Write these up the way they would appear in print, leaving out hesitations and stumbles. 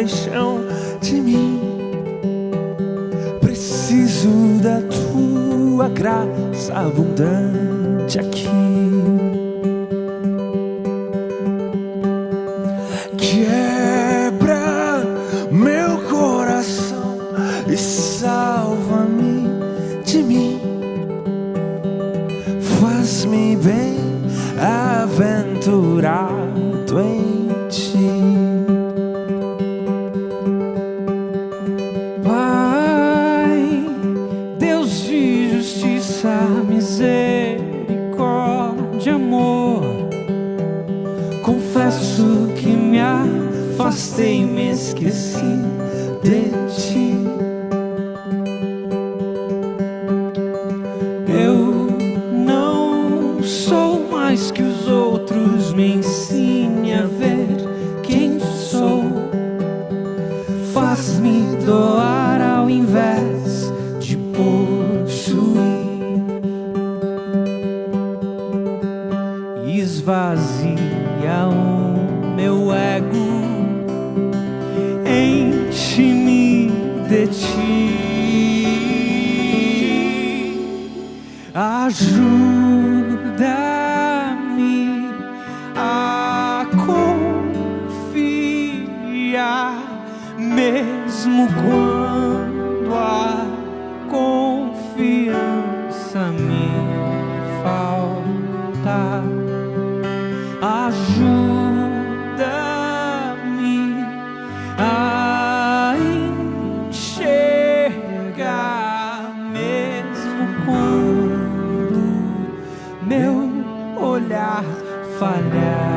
compaixão de mim. Preciso da tua graça abundante aqui. Quebra meu coração e salva-me de mim. Faz-me bem aventurado em ti. Pai, Deus de justiça, misericórdia, amor, confesso que me afastei, me esqueci de ti. Eu não sou mais que os outros, me ensine a ver quem sou. Faz-me doar ao invés de possuir. Esvazia o meu ego, enche-me de ti. Ajuda-me a confiar, mesmo quando a confiança me falta. Ajuda-me a enxergar, mesmo quando meu olhar falhar.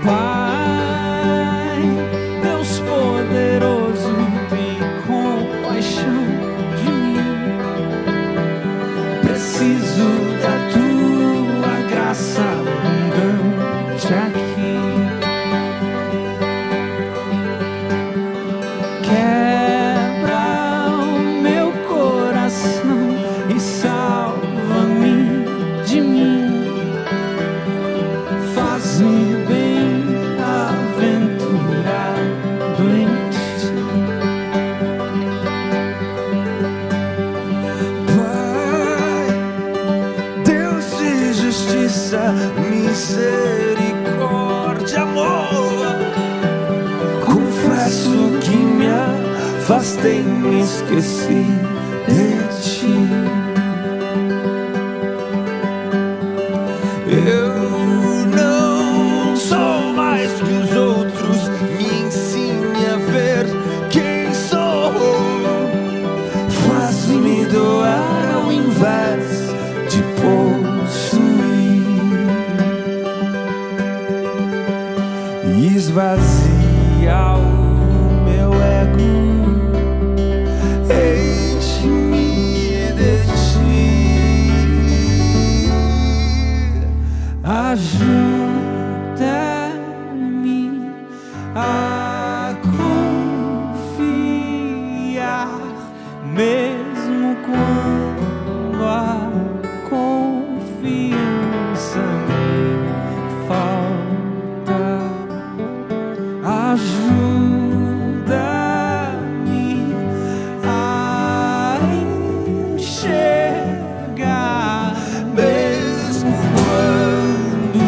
Pai, Deus poderoso, tem compaixão de mim. Preciso da tua graça abundante aqui. Quebra o meu coração e salva-me de mim. Faz-me bem aventurado em ti. Pai, Deus de justiça, misericórdia, amor, confesso que me afastei, me esqueci de ti. Eu não sou mais que os outros, me ensine a ver quem sou. Faz-me doar ao invés de possuir. Esvazia o meu ego, enche-me de ti. Ajuda-me a confiar, mesmo quando a confiança me falta. Ajuda-me a enxergar, Mesmo quando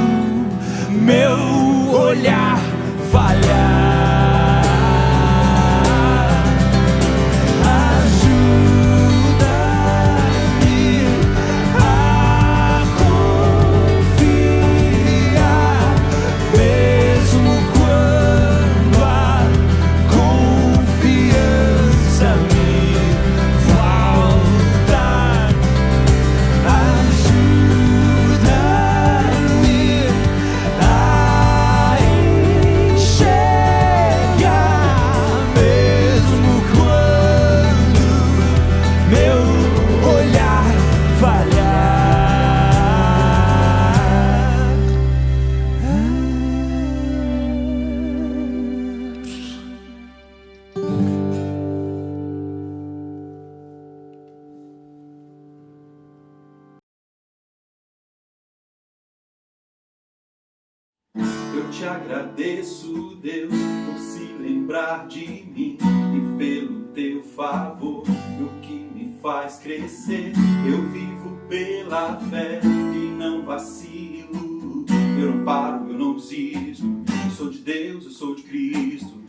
te agradeço, Deus, por se lembrar de mim e pelo teu favor, o que me faz crescer. Eu vivo pela fé e não vacilo. Eu não paro, eu não desisto. Eu sou de Deus, eu sou de Cristo.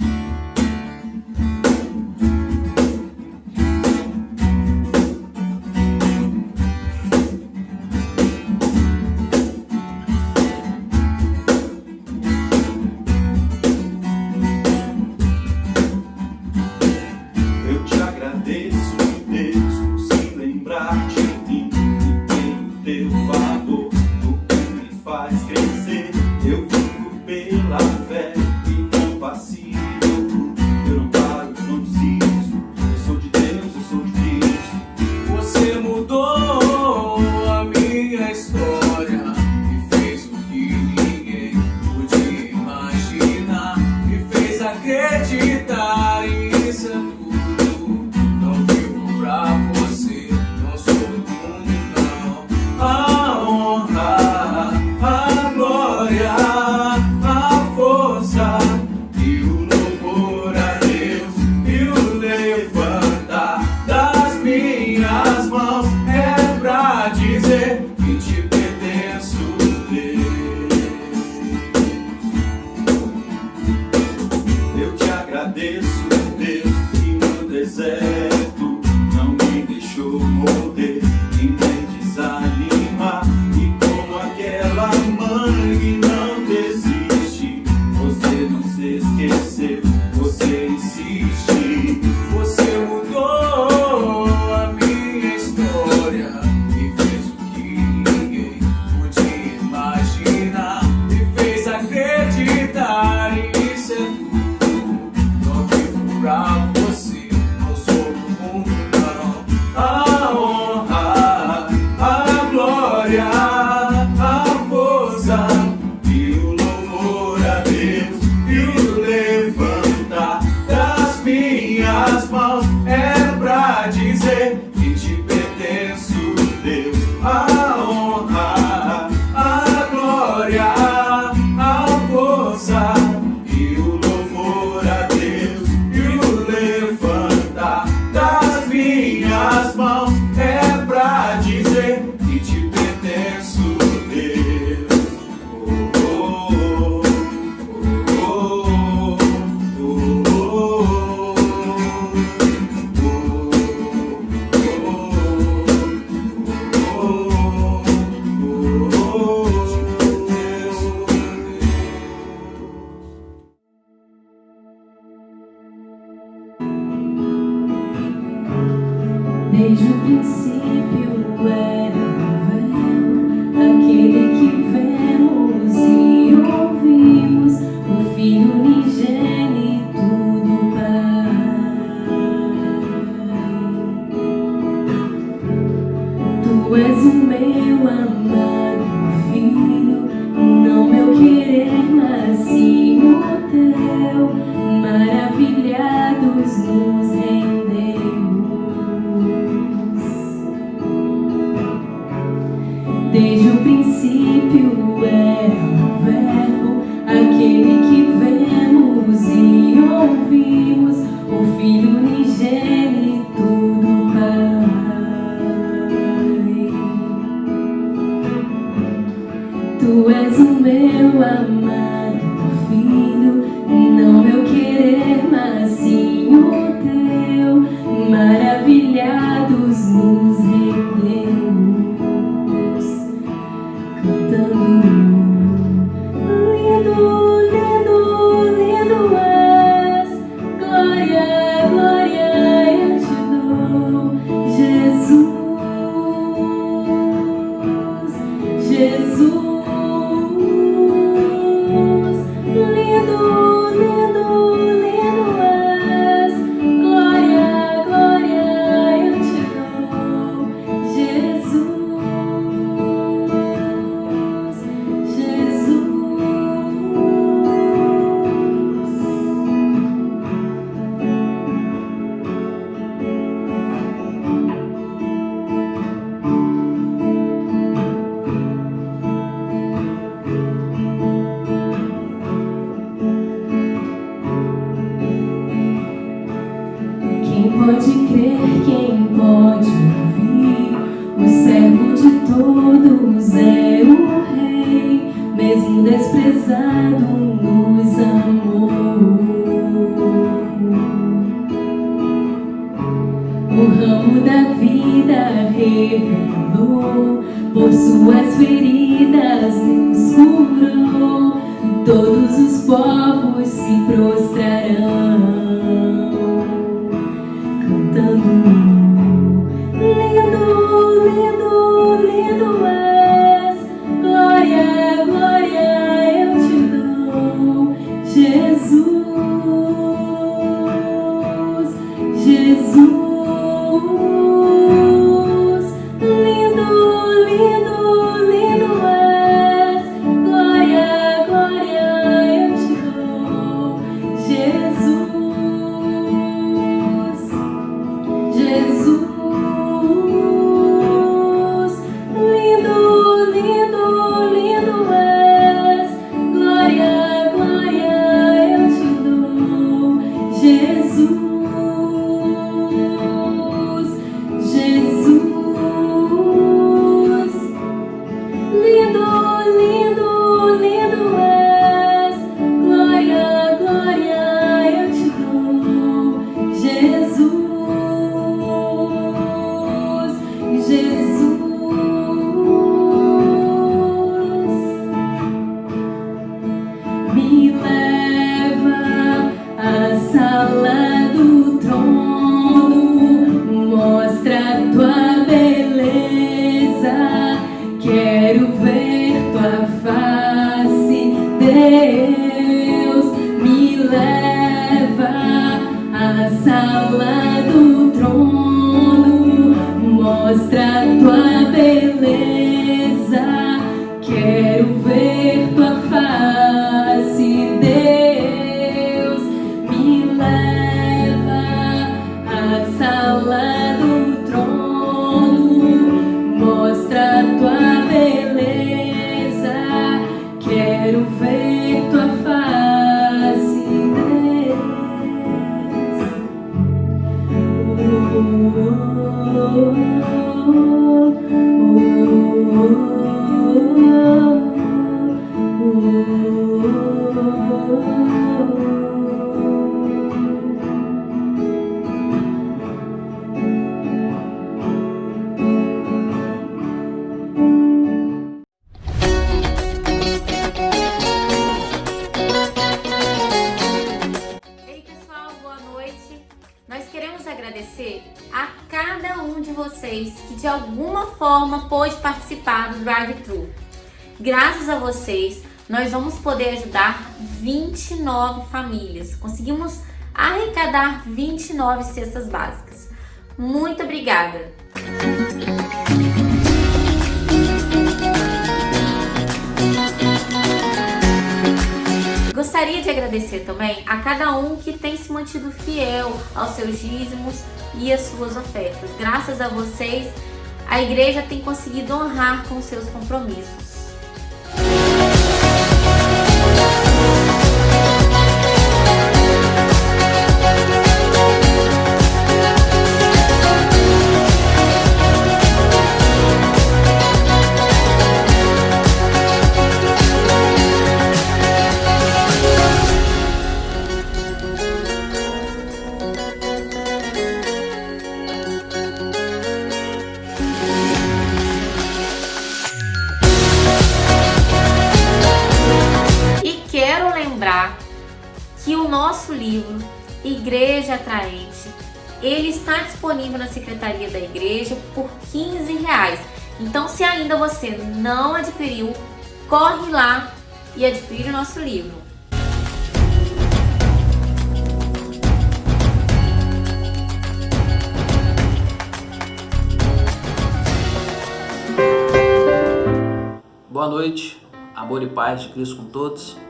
Desde o princípio era o Verbo, aquele que vemos e ouvimos, o Filho unigênito do Pai. Tu és o meu amado Filho, não meu querer, mas sim o teu. Maravilhados nos rendemos. Desde o princípio era o Verbo, aquele que vemos e ouvimos, o Filho unigênito do Pai. Tu és o meu amado Filho, não meu querer, mas sim o teu. Maravilhados nos rendemos. Lindo, lindo, lindo és, glória, glória eu te dou, Jesus, Jesus. revelou, por suas feridas nos curou. Todos os povos se prostrarão, cantando: lindo, lindo, lindo és. Glória, glória eu te dou, Jesus, Jesus. Lindo, lindo, lindo és. Glória, glória eu te dou, Jesus, Jesus. Lindo, lindo, lindo és. Glória, glória eu te dou, Jesus, Jesus. Lindo, lindo, lindo és. Glória, glória eu te dou, Jesus, Jesus. Me leva à sala do trono, mostra a tua beleza. Quero ver tua face, Deus. Me leva à sala do trono, mostra a tua beleza. Quero ver tua face, Deus. Me leva à sala do trono, mostra a tua beleza. Quero ver tua face, Deus. Ei pessoal, boa noite. Nós queremos agradecer a cada um de vocês que de alguma forma pôde participar do Drive-Thru. Graças a vocês, nós vamos poder ajudar 29 famílias. Conseguimos arrecadar 29 cestas básicas. Muito obrigada! Gostaria de agradecer também a cada um que tem se mantido fiel aos seus dízimos e às suas ofertas. Graças a vocês, a igreja tem conseguido honrar com seus compromissos. Que o nosso livro Igreja Atraente, ele está disponível na secretaria da igreja por R$15. Então, se ainda você não adquiriu, corre lá e adquire o nosso livro. Boa noite, amor e paz de Cristo com todos.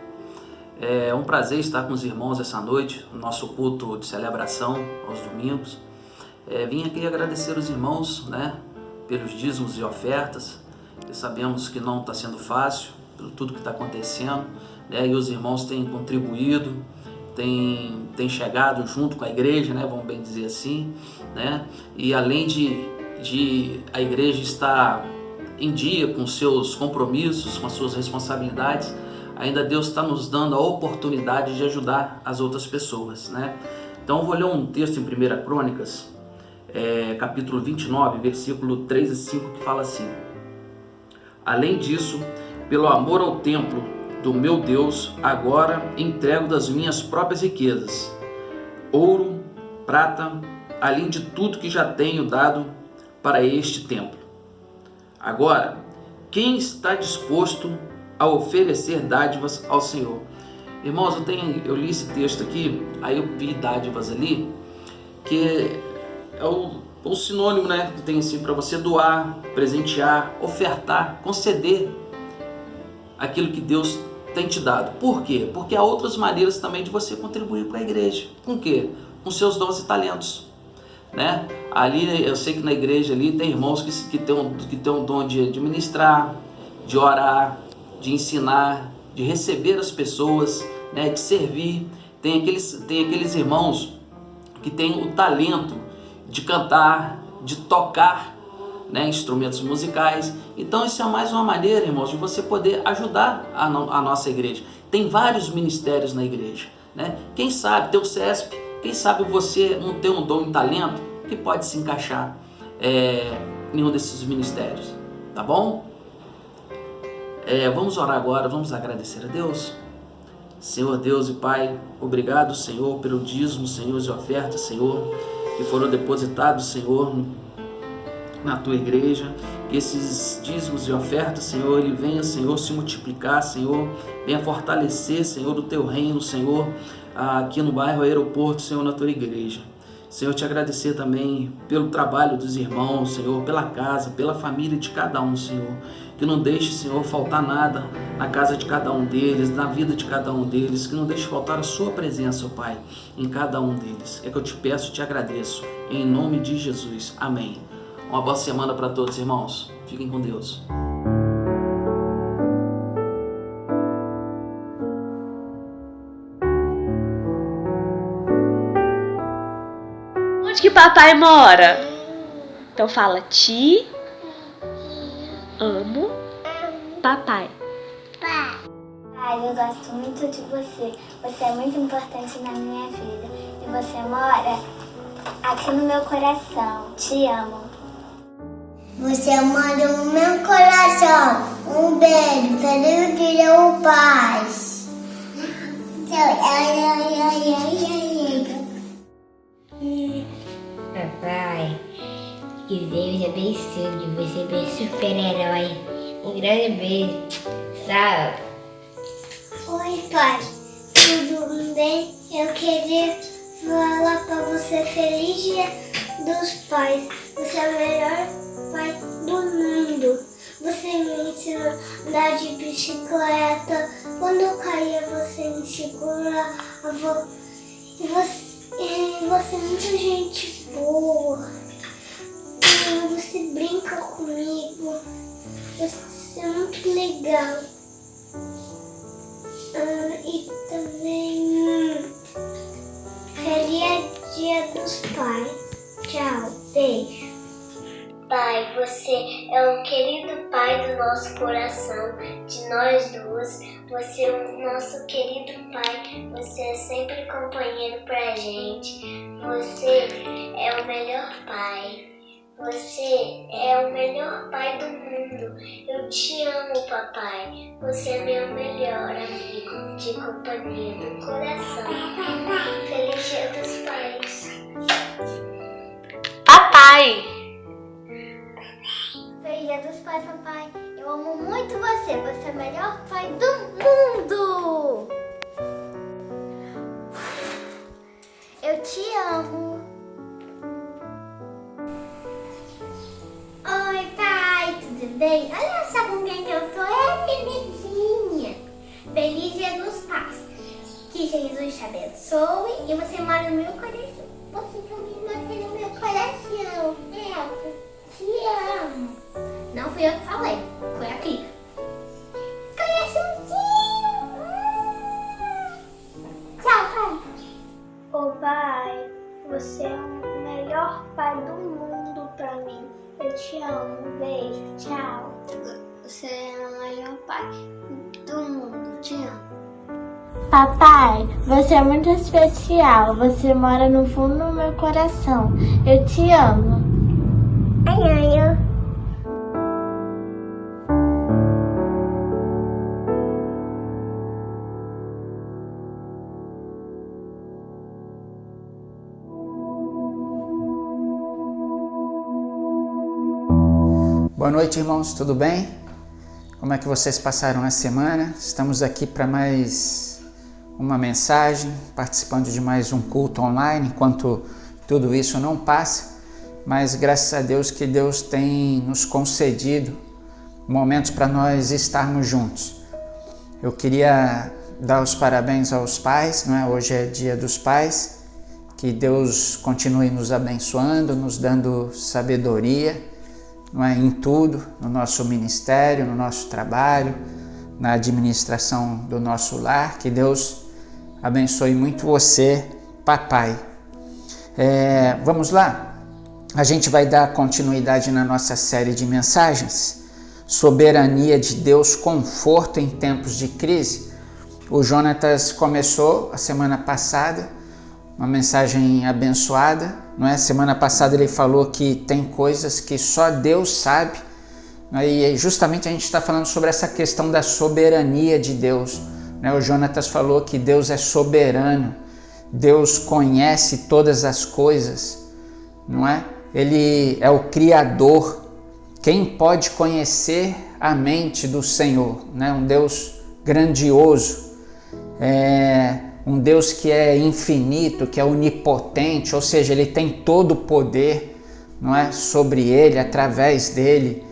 É um prazer estar com os irmãos essa noite, no nosso culto de celebração aos domingos. Vim aqui agradecer os irmãos, pelos dízimos e ofertas. E sabemos que não está sendo fácil, pelo tudo que está acontecendo, e os irmãos têm contribuído, têm chegado junto com a igreja, vamos bem dizer assim, e além de a igreja estar em dia com seus compromissos, com as suas responsabilidades, ainda Deus está nos dando a oportunidade de ajudar as outras pessoas, Então eu vou ler um texto em 1 Crônicas, capítulo 29, versículo 3 e 5, que fala assim: além disso, pelo amor ao templo do meu Deus, agora entrego das minhas próprias riquezas, ouro, prata, além de tudo que já tenho dado para este templo. Agora, quem está disposto a oferecer dádivas ao Senhor? Irmãos, eu li esse texto aqui, aí eu vi dádivas ali, que é o sinônimo, né, que tem assim para você doar, presentear, ofertar, conceder aquilo que Deus tem te dado. Por quê? Porque há outras maneiras também de você contribuir para a igreja. Com o quê? Com seus dons e talentos, né? Ali, eu sei que na igreja ali tem irmãos que tem um dom de ministrar, de orar, de ensinar, de receber as pessoas, né, de servir. Tem aqueles irmãos que têm o talento de cantar, de tocar, né, instrumentos musicais. Então isso é mais uma maneira, irmãos, de você poder ajudar a nossa igreja. Tem vários ministérios na igreja, né? Quem sabe, tem o CESP, quem sabe você não tem um dom e talento que pode se encaixar em um desses ministérios, tá bom? Vamos orar agora, vamos agradecer a Deus. Senhor Deus e Pai, obrigado, Senhor, pelo dízimo, Senhor, e oferta, Senhor, que foram depositados, Senhor, na tua igreja. Que esses dízimos e ofertas, Senhor, ele venha, Senhor, se multiplicar, Senhor, venha fortalecer, Senhor, o teu reino, Senhor, aqui no bairro Aeroporto, Senhor, na tua igreja. Senhor, te agradecer também pelo trabalho dos irmãos, Senhor, pela casa, pela família de cada um, Senhor. Que não deixe, Senhor, faltar nada na casa de cada um deles, na vida de cada um deles. Que não deixe faltar a sua presença, ó Pai, em cada um deles. É que eu te peço e te agradeço. Em nome de Jesus. Amém. Uma boa semana para todos, irmãos. Fiquem com Deus. Onde que papai mora? Então fala: te amo, papai. Pai, eu gosto muito de você. Você é muito importante na minha vida. E você mora aqui no meu coração. Te amo. Você mora no meu coração. Um beijo. Feliz dia, paz. Papai, que Deus abençoe você, bem super-herói. Um grande beijo. Tchau. Oi, pai. Tudo bem? Eu queria falar pra você feliz dia dos pais. Você é o melhor pai do mundo. Você me ensinou a andar de bicicleta. Quando eu caía, você me segurava. E você é muita gente boa. Você brinca comigo. Você é muito legal. E também feliz dia dos pais. Tchau, beijo. Pai, você é o querido pai do nosso coração, de nós duas. Você é o nosso querido pai, você é sempre companheiro pra gente. Você é o melhor pai. Você é o melhor pai do mundo. Eu te amo, papai. Você é meu melhor amigo de companhia do coração. Feliz dia dos pais. Papai! Feliz dia dos pais, papai. Eu amo muito você. Você é o melhor pai do mundo. Eu te amo. Oi, pai. Tudo bem? Olha só com quem que eu tô. É Nenedinha. Feliz dia dos pais. Que Jesus te abençoe. E você mora no meu coração. Você também mora no meu coração. Eu te amo. Não fui eu que falei, foi a Kika. Coraçãozinho! Tchau, pai. Ô pai, você é o melhor pai do mundo pra mim. Eu te amo. Beijo, tchau. Você é o melhor pai do mundo. Te amo. Papai, você é muito especial. Você mora no fundo do meu coração. Eu te amo. Ai. Boa noite, irmãos, tudo bem? Como é que vocês passaram a semana? Estamos aqui para mais uma mensagem, participando de mais um culto online, enquanto tudo isso não passa, mas graças a Deus que Deus tem nos concedido momentos para nós estarmos juntos. Eu queria dar os parabéns aos pais, não é? Hoje é Dia dos Pais, que Deus continue nos abençoando, nos dando sabedoria, não é, em tudo, no nosso ministério, no nosso trabalho, na administração do nosso lar. Que Deus abençoe muito você, papai. Vamos lá? A gente vai dar continuidade na nossa série de mensagens, Soberania de Deus, Conforto em Tempos de Crise. O Jonatas começou a semana passada, uma mensagem abençoada, não é? Semana passada ele falou que tem coisas que só Deus sabe, e justamente a gente está falando sobre essa questão da soberania de Deus, né? O Jonatas falou que Deus é soberano, Deus conhece todas as coisas, não é? Ele é o Criador. Quem pode conhecer a mente do Senhor, né? Um Deus grandioso, um Deus que é infinito, que é onipotente, ou seja, Ele tem todo o poder, não é, sobre Ele, através dEle.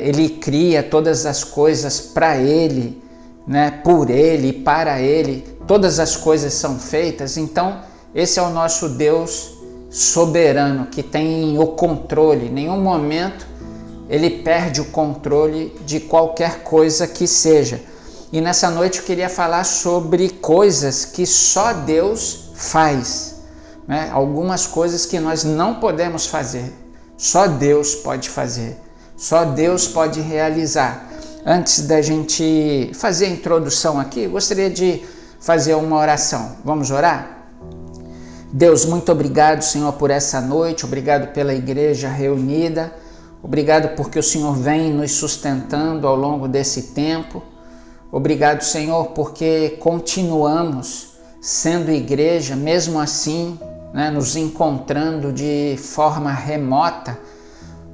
Ele cria todas as coisas para Ele, né, por Ele e para Ele. Todas as coisas são feitas. Então, esse é o nosso Deus soberano, que tem o controle. Em nenhum momento Ele perde o controle de qualquer coisa que seja. E nessa noite eu queria falar sobre coisas que só Deus faz, né? Algumas coisas que nós não podemos fazer, só Deus pode fazer, só Deus pode realizar. Antes da gente fazer a introdução aqui, eu gostaria de fazer uma oração. Vamos orar? Deus, muito obrigado, Senhor, por essa noite, obrigado pela igreja reunida, obrigado porque o Senhor vem nos sustentando ao longo desse tempo. Obrigado, Senhor, porque continuamos sendo igreja, mesmo assim, né, nos encontrando de forma remota.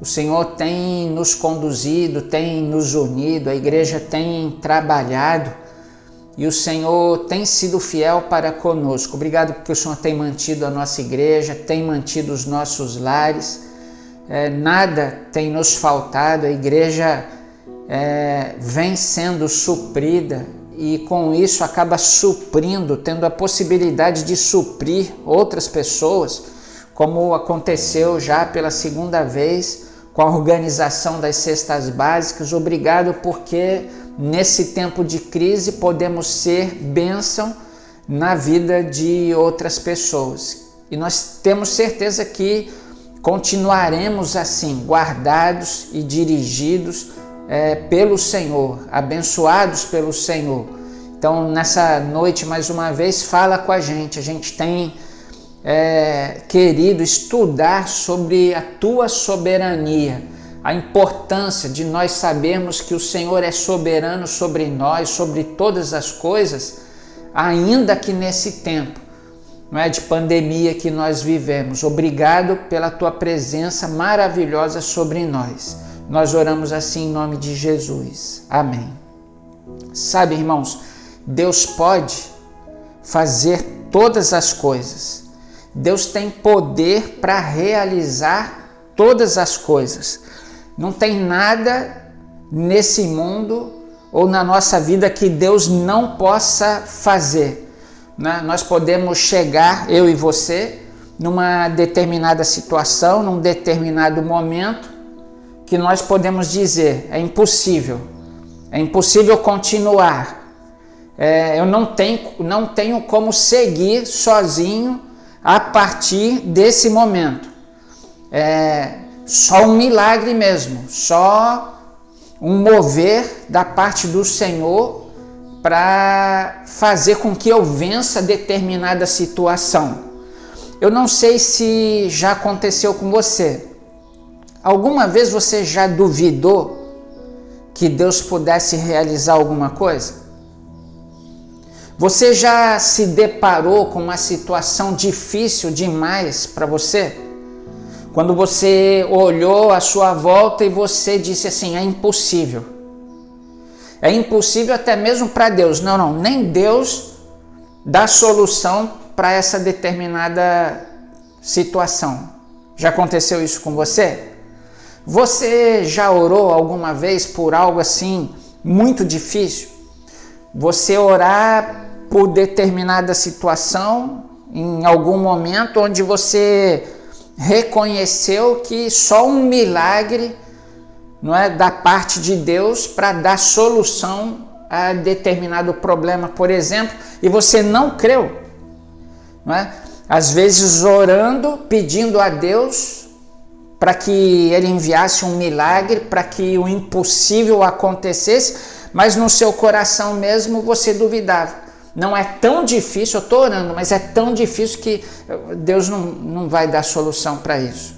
O Senhor tem nos conduzido, tem nos unido, a igreja tem trabalhado e o Senhor tem sido fiel para conosco. Obrigado porque o Senhor tem mantido a nossa igreja, tem mantido os nossos lares, nada tem nos faltado, a igreja vem sendo suprida e com isso acaba suprindo, tendo a possibilidade de suprir outras pessoas, como aconteceu já pela segunda vez com a organização das cestas básicas. Obrigado porque nesse tempo de crise podemos ser bênção na vida de outras pessoas. E nós temos certeza que continuaremos assim, guardados e dirigidos pelo Senhor, abençoados pelo Senhor. Então nessa noite mais uma vez fala com a gente tem querido estudar sobre a tua soberania, a importância de nós sabermos que o Senhor é soberano sobre nós, sobre todas as coisas, ainda que nesse tempo, não é, de pandemia que nós vivemos. Obrigado pela tua presença maravilhosa sobre nós. Nós oramos assim em nome de Jesus. Amém. Sabe, irmãos, Deus pode fazer todas as coisas. Deus tem poder para realizar todas as coisas. Não tem nada nesse mundo ou na nossa vida que Deus não possa fazer, né? Nós podemos chegar, eu e você, numa determinada situação, num determinado momento, que nós podemos dizer, é impossível continuar, eu não tenho como seguir sozinho a partir desse momento, só um milagre mesmo, só um mover da parte do Senhor para fazer com que eu vença determinada situação. Eu não sei se já aconteceu com você. Alguma vez você já duvidou que Deus pudesse realizar alguma coisa? Você já se deparou com uma situação difícil demais para você? Quando você olhou à sua volta e você disse assim, é impossível. É impossível até mesmo para Deus. Não, nem Deus dá solução para essa determinada situação. Já aconteceu isso com você? Você já orou alguma vez por algo assim muito difícil? Você orar por determinada situação em algum momento onde você reconheceu que só um milagre, não é, da parte de Deus para dar solução a determinado problema, por exemplo, e você não creu, não é? Às vezes orando, pedindo a Deus para que Ele enviasse um milagre, para que o impossível acontecesse, mas no seu coração mesmo você duvidava. Não é tão difícil, eu estou orando, mas é tão difícil que Deus não vai dar solução para isso.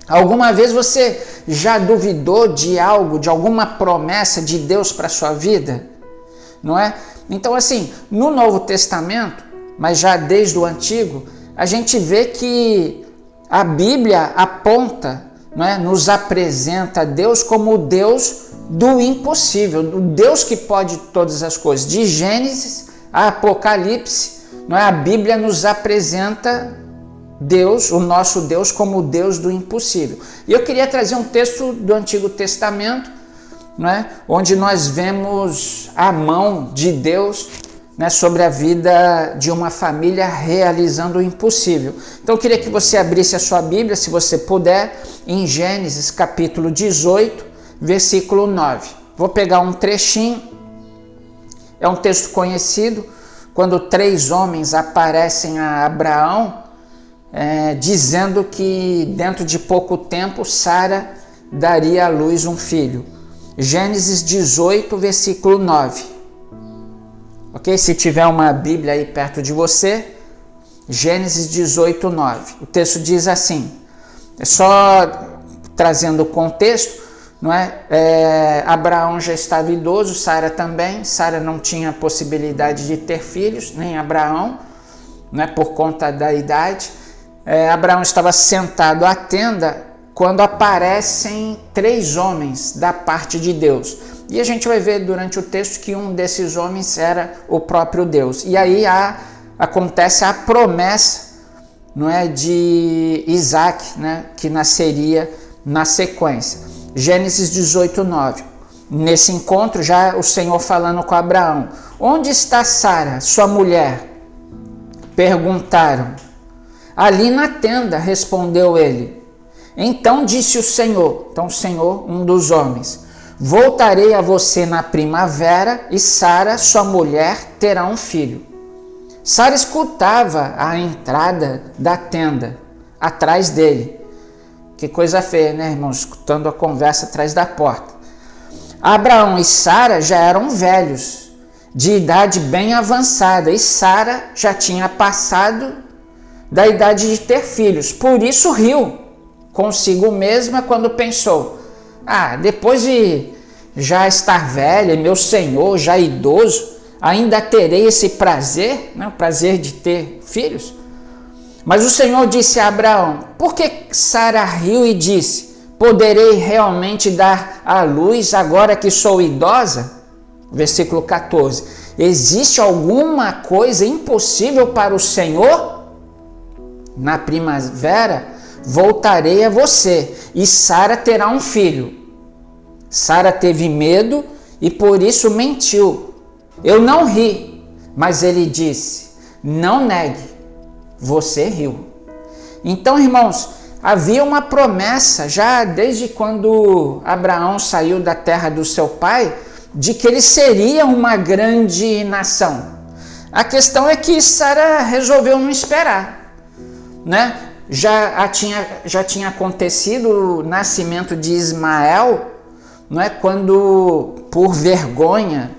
Alguma vez você já duvidou de algo, de alguma promessa de Deus para a sua vida? Não é? Então assim, no Novo Testamento, mas já desde o Antigo, a gente vê que a Bíblia aponta, não é? Nos apresenta Deus como o Deus do impossível, o Deus que pode todas as coisas. De Gênesis a Apocalipse, não é? A Bíblia nos apresenta Deus, o nosso Deus, como o Deus do impossível. E eu queria trazer um texto do Antigo Testamento, não é? Onde nós vemos a mão de Deus, né, sobre a vida de uma família realizando o impossível. Então eu queria que você abrisse a sua Bíblia, se você puder, em Gênesis capítulo 18, versículo 9. Vou pegar um trechinho, é um texto conhecido, quando 3 homens aparecem a Abraão, dizendo que dentro de pouco tempo Sara daria à luz um filho. Gênesis 18, versículo 9. Ok? Se tiver uma Bíblia aí perto de você, Gênesis 18, 9. O texto diz assim, é só trazendo o contexto, não é? Abraão já estava idoso, Sara também. Sara não tinha possibilidade de ter filhos, nem Abraão, não é? Por conta da idade. Abraão estava sentado à tenda quando aparecem 3 homens da parte de Deus. E a gente vai ver durante o texto que um desses homens era o próprio Deus. E aí acontece a promessa, não é, de Isaac, né, que nasceria na sequência. Gênesis 18, 9. Nesse encontro, já o Senhor falando com Abraão. Onde está Sara, sua mulher? Perguntaram. Ali na tenda, respondeu ele. Então disse o Senhor, então o Senhor, um dos homens, voltarei a você na primavera e Sara, sua mulher, terá um filho. Sara escutava a entrada da tenda, atrás dele. Que coisa feia, né, irmãos? Escutando a conversa atrás da porta. Abraão e Sara já eram velhos, de idade bem avançada, e Sara já tinha passado da idade de ter filhos. Por isso riu consigo mesma quando pensou, depois de já estar velha, meu senhor já idoso, ainda terei esse prazer, né, o prazer de ter filhos? Mas o Senhor disse a Abraão, por que Sara riu e disse, poderei realmente dar à luz agora que sou idosa? Versículo 14, existe alguma coisa impossível para o Senhor? Na primavera voltarei a você e Sara terá um filho. Sara teve medo e por isso mentiu. Eu não ri, mas ele disse, não negue, você riu. Então, irmãos, havia uma promessa já desde quando Abraão saiu da terra do seu pai, de que ele seria uma grande nação. A questão é que Sara resolveu não esperar, né? Já tinha acontecido o nascimento de Ismael, não é? Quando, por vergonha,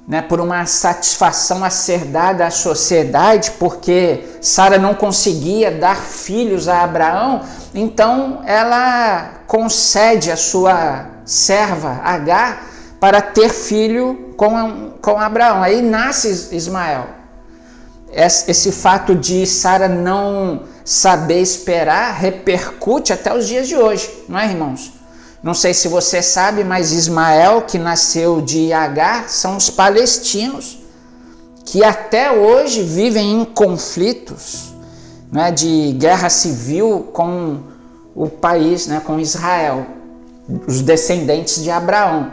né, por uma satisfação a ser dada à sociedade, porque Sara não conseguia dar filhos a Abraão, então ela concede a sua serva Agar para ter filho com Abraão. Aí nasce Ismael. Esse fato de Sara não saber esperar repercute até os dias de hoje, não é, irmãos? Não sei se você sabe, mas Ismael, que nasceu de Agar, são os palestinos que até hoje vivem em conflitos, né, de guerra civil com o país, né, com Israel, os descendentes de Abraão.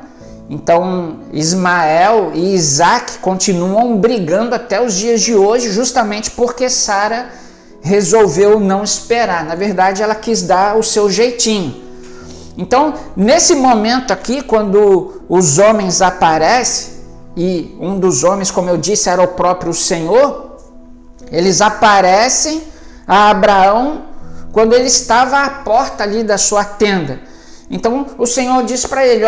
Então Ismael e Isaac continuam brigando até os dias de hoje, justamente porque Sara resolveu não esperar. Na verdade, ela quis dar o seu jeitinho. Então, nesse momento aqui, quando os homens aparecem, e um dos homens, como eu disse, era o próprio Senhor, eles aparecem a Abraão quando ele estava à porta ali da sua tenda. Então, o Senhor disse para ele,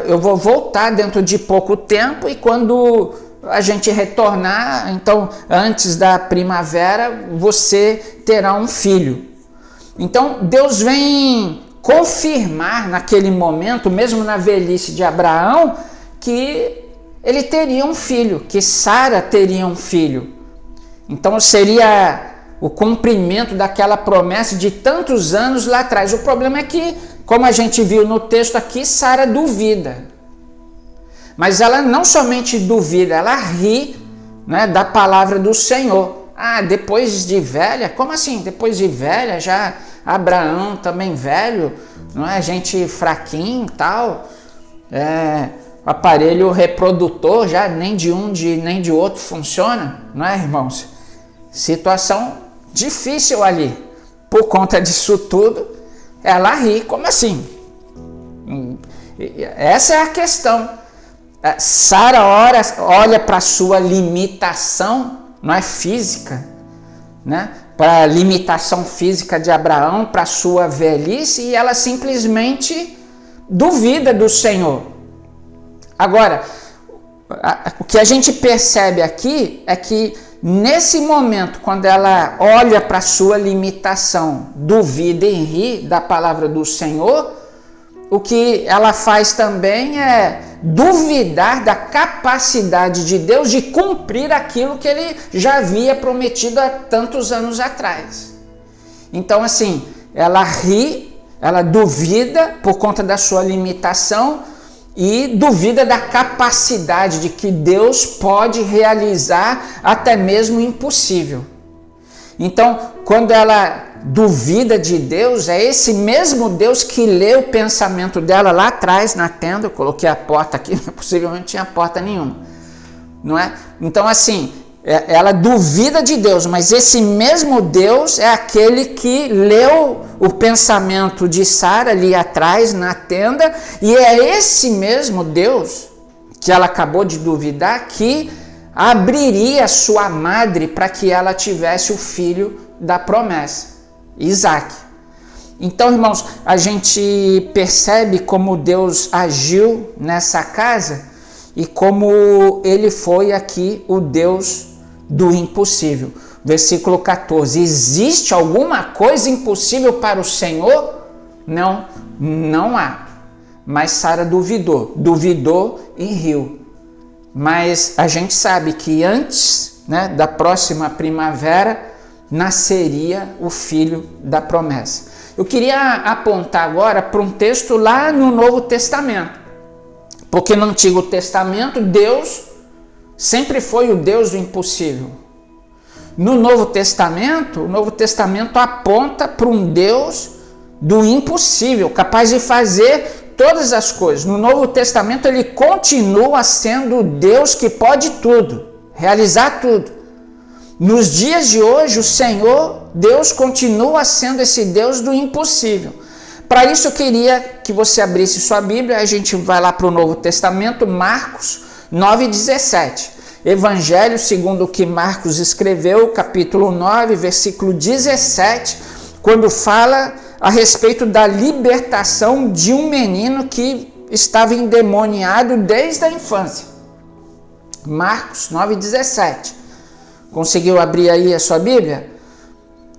eu vou voltar dentro de pouco tempo, e quando a gente retornar, então, antes da primavera, você terá um filho. Então, Deus vem confirmar naquele momento, mesmo na velhice de Abraão, que ele teria um filho, que Sara teria um filho. Então seria o cumprimento daquela promessa de tantos anos lá atrás. O problema é que, como a gente viu no texto aqui, Sara duvida. Mas ela não somente duvida, ela ri, né, da palavra do Senhor. Depois de velha? Como assim? Depois de velha já... Abraão também velho, não é? Gente fraquinho e tal, aparelho reprodutor já nem de um nem de outro funciona, não é, irmãos? Situação difícil ali. Por conta disso tudo, ela ri. Como assim? Essa é a questão. Sara olha para a sua limitação, não é, física, né? Para a limitação física de Abraão, para a sua velhice, e ela simplesmente duvida do Senhor. Agora, o que a gente percebe aqui é que nesse momento, quando ela olha para a sua limitação, duvida e ri da palavra do Senhor, o que ela faz também é duvidar da capacidade de Deus de cumprir aquilo que ele já havia prometido há tantos anos atrás. Então, assim, ela ri, ela duvida por conta da sua limitação e duvida da capacidade de que Deus pode realizar até mesmo o impossível. Então, quando ela duvida de Deus, é esse mesmo Deus que lê o pensamento dela lá atrás na tenda. Eu coloquei a porta aqui, possivelmente não tinha porta nenhuma, não é? Então, assim, ela duvida de Deus, mas esse mesmo Deus é aquele que leu o pensamento de Sara ali atrás na tenda, e é esse mesmo Deus que ela acabou de duvidar que abriria sua madre para que ela tivesse o filho da promessa, Isaac. Então, irmãos, a gente percebe como Deus agiu nessa casa e como ele foi aqui o Deus do impossível. Versículo 14: existe alguma coisa impossível para o Senhor? Não, não há. Mas Sara duvidou e riu. Mas a gente sabe que antes, né, da próxima primavera, nasceria o filho da promessa. Eu queria apontar agora para um texto lá no Novo Testamento. Porque no Antigo Testamento, Deus sempre foi o Deus do impossível. No Novo Testamento, o Novo Testamento aponta para um Deus do impossível, capaz de fazer todas as coisas. No Novo Testamento, ele continua sendo o Deus que pode tudo, realizar tudo. Nos dias de hoje, o Senhor, Deus, continua sendo esse Deus do impossível. Para isso, eu queria que você abrisse sua Bíblia. A gente vai lá para o Novo Testamento, Marcos 9,17. Evangelho segundo o que Marcos escreveu, capítulo 9, versículo 17, quando fala a respeito da libertação de um menino que estava endemoniado desde a infância. Marcos 9,17. Conseguiu abrir aí a sua Bíblia?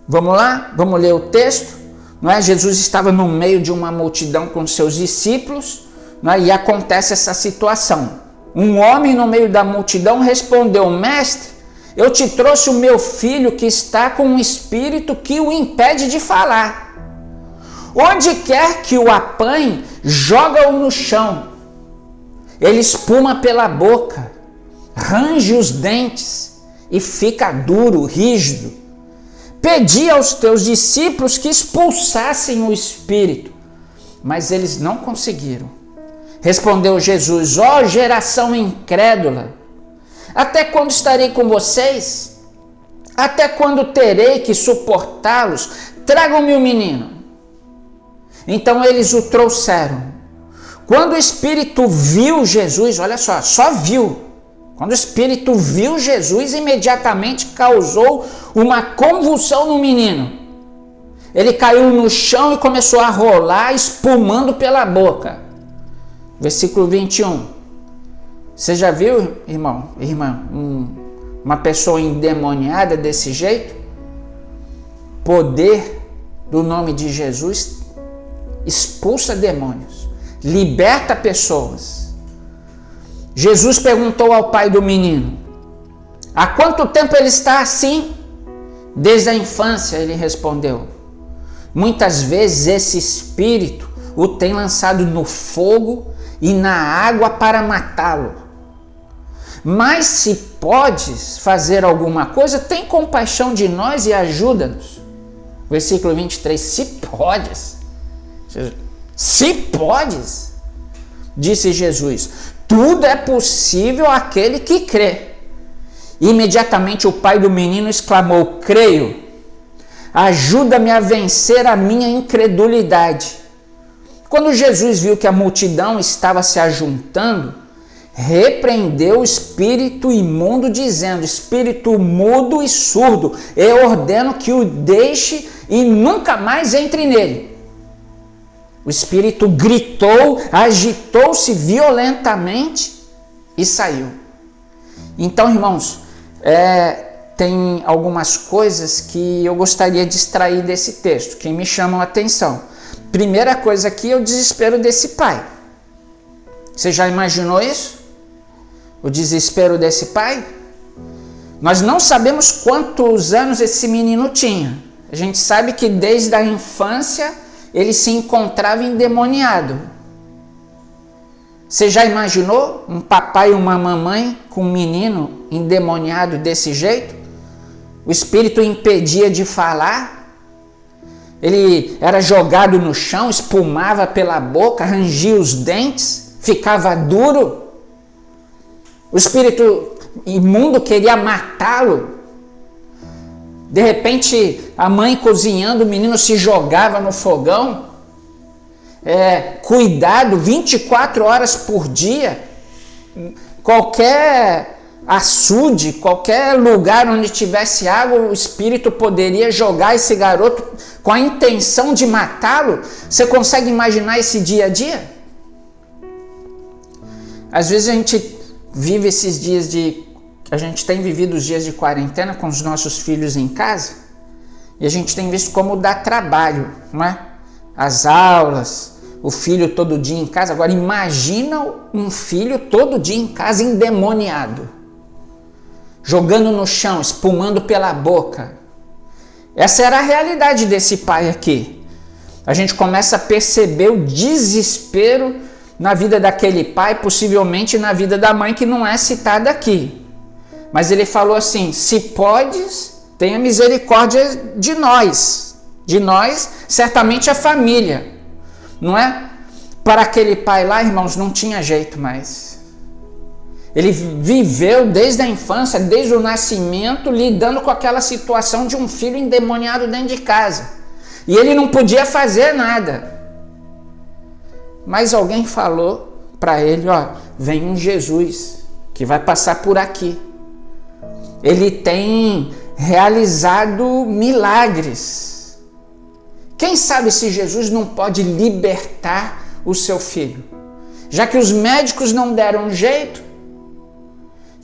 Vamos lá? Vamos ler o texto? Não é? Jesus estava no meio de uma multidão com seus discípulos, não é? E acontece essa situação. Um homem no meio da multidão respondeu: mestre, eu te trouxe o meu filho que está com um espírito que o impede de falar. Onde quer que o apanhe, joga-o no chão. Ele espuma pela boca, range os dentes e fica duro, rígido. Pedi aos teus discípulos que expulsassem o espírito, mas eles não conseguiram. Respondeu Jesus: ó geração incrédula, até quando estarei com vocês? Até quando terei que suportá-los? Tragam-me o menino. Então eles o trouxeram. Quando o espírito viu Jesus, olha só viu. Quando o espírito viu Jesus, imediatamente causou uma convulsão no menino. Ele caiu no chão e começou a rolar, espumando pela boca. Versículo 21. Você já viu, irmã, uma pessoa endemoniada desse jeito? Poder do nome de Jesus expulsa demônios, liberta pessoas. Jesus perguntou ao pai do menino: há quanto tempo ele está assim? Desde a infância, ele respondeu. Muitas vezes esse espírito o tem lançado no fogo e na água para matá-lo. Mas se podes fazer alguma coisa, tem compaixão de nós e ajuda-nos. Versículo 23, se podes. Se podes, disse Jesus, tudo é possível àquele que crê. Imediatamente o pai do menino exclamou: creio, ajuda-me a vencer a minha incredulidade. Quando Jesus viu que a multidão estava se ajuntando, repreendeu o espírito imundo, dizendo: espírito mudo e surdo, eu ordeno que o deixe e nunca mais entre nele. O espírito gritou, agitou-se violentamente e saiu. Então, irmãos, tem algumas coisas que eu gostaria de extrair desse texto, que me chamam a atenção. Primeira coisa aqui é o desespero desse pai. Você já imaginou isso? O desespero desse pai? Nós não sabemos quantos anos esse menino tinha. A gente sabe que desde a infância ele se encontrava endemoniado. Você já imaginou um papai e uma mamãe com um menino endemoniado desse jeito? O espírito impedia de falar. Ele era jogado no chão, espumava pela boca, rangia os dentes, ficava duro. O espírito imundo queria matá-lo. De repente, a mãe cozinhando, o menino se jogava no fogão. Cuidado 24 horas por dia. Qualquer açude, qualquer lugar onde tivesse água, o espírito poderia jogar esse garoto com a intenção de matá-lo. Você consegue imaginar esse dia a dia? Às vezes a gente vive esses dias a gente tem vivido os dias de quarentena com os nossos filhos em casa e a gente tem visto como dá trabalho, não é? As aulas, o filho todo dia em casa. Agora imagina um filho todo dia em casa endemoniado, jogando no chão, espumando pela boca. Essa era a realidade desse pai aqui. A gente começa a perceber o desespero na vida daquele pai, possivelmente na vida da mãe, que não é citada aqui. Mas ele falou assim: se podes, tenha misericórdia de nós, certamente a família, não é? Para aquele pai lá, irmãos, não tinha jeito mais. Ele viveu desde a infância, desde o nascimento, lidando com aquela situação de um filho endemoniado dentro de casa. E ele não podia fazer nada. Mas alguém falou para ele: ó, vem um Jesus que vai passar por aqui. Ele tem realizado milagres. Quem sabe se Jesus não pode libertar o seu filho? Já que os médicos não deram jeito,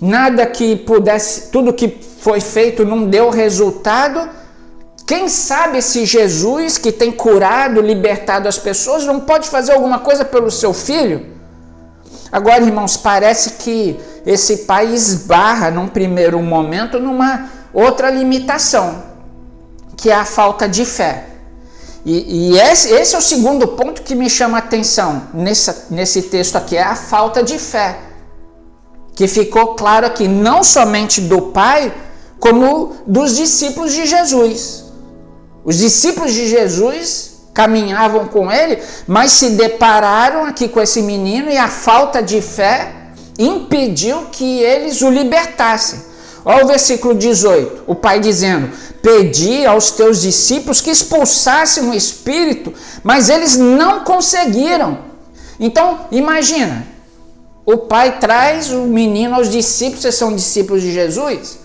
nada que pudesse, tudo que foi feito não deu resultado. Quem sabe esse Jesus que tem curado, libertado as pessoas, não pode fazer alguma coisa pelo seu filho? Agora, irmãos, parece que esse pai esbarra num primeiro momento numa outra limitação, que é a falta de fé. E esse é o segundo ponto que me chama a atenção nesse texto aqui, é a falta de fé, que ficou claro aqui, não somente do pai, como dos discípulos de Jesus. Os discípulos de Jesus caminhavam com ele, mas se depararam aqui com esse menino e a falta de fé impediu que eles o libertassem. Olha o versículo 18, o pai dizendo: pedi aos teus discípulos que expulsassem o espírito, mas eles não conseguiram. Então, imagina, o pai traz o menino aos discípulos, vocês são discípulos de Jesus?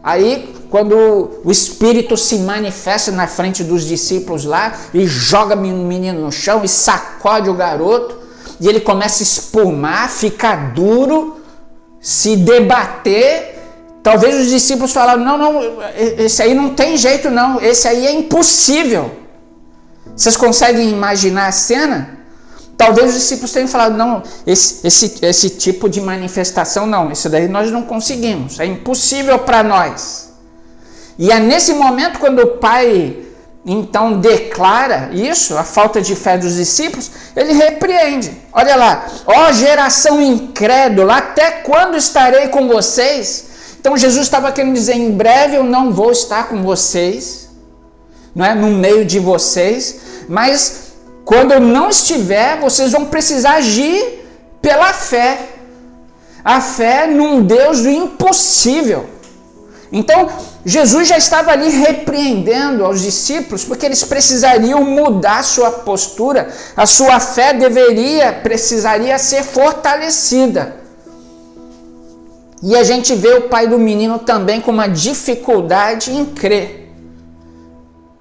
Aí, quando o espírito se manifesta na frente dos discípulos lá, e joga o menino no chão e sacode o garoto, e ele começa a espumar, ficar duro, se debater. Talvez os discípulos falaram: não, esse aí não tem jeito não, esse aí é impossível. Vocês conseguem imaginar a cena? Talvez os discípulos tenham falado: não, esse tipo de manifestação não, isso daí nós não conseguimos, é impossível para nós. E é nesse momento quando o pai então declara isso, a falta de fé dos discípulos, ele repreende. Olha lá: ó geração incrédula, até quando estarei com vocês? Então Jesus estava querendo dizer: em breve eu não vou estar com vocês, não é, no meio de vocês, mas quando eu não estiver, vocês vão precisar agir pela fé. A fé num Deus do impossível. Então, Jesus já estava ali repreendendo aos discípulos, porque eles precisariam mudar sua postura, a sua fé precisaria ser fortalecida. E a gente vê o pai do menino também com uma dificuldade em crer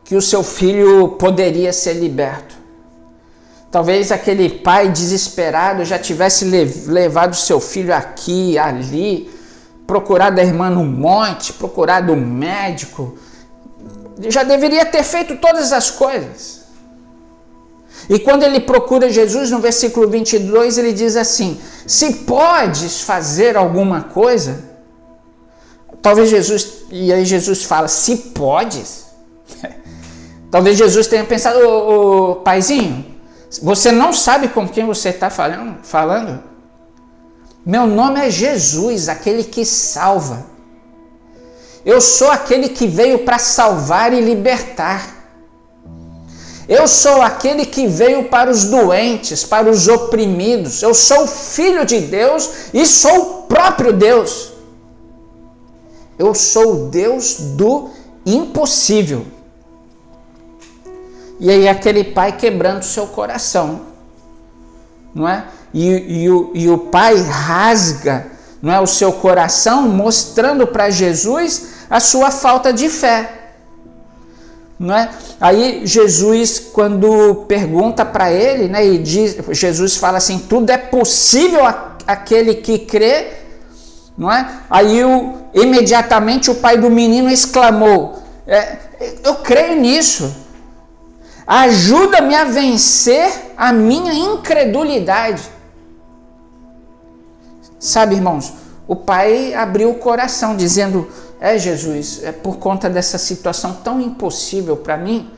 que o seu filho poderia ser liberto. Talvez aquele pai desesperado já tivesse levado seu filho aqui, ali, procurado a irmã no monte, procurado um médico. Já deveria ter feito todas as coisas. E quando ele procura Jesus, no versículo 22, ele diz assim: se podes fazer alguma coisa. Talvez Jesus fala: se podes. Talvez Jesus tenha pensado: ô paizinho, você não sabe com quem você está falando? Meu nome é Jesus, aquele que salva. Eu sou aquele que veio para salvar e libertar. Eu sou aquele que veio para os doentes, para os oprimidos. Eu sou o Filho de Deus e sou o próprio Deus. Eu sou o Deus do impossível. E aí aquele pai quebrando seu coração, não é? E o pai rasga, não é, o seu coração, mostrando para Jesus a sua falta de fé. Não é? Aí Jesus, quando pergunta para ele, né, e Jesus fala assim: tudo é possível aquele que crê, não é? Aí imediatamente o pai do menino exclamou: eu creio nisso, ajuda-me a vencer a minha incredulidade. Sabe, irmãos, o pai abriu o coração dizendo: Jesus, é por conta dessa situação tão impossível para mim,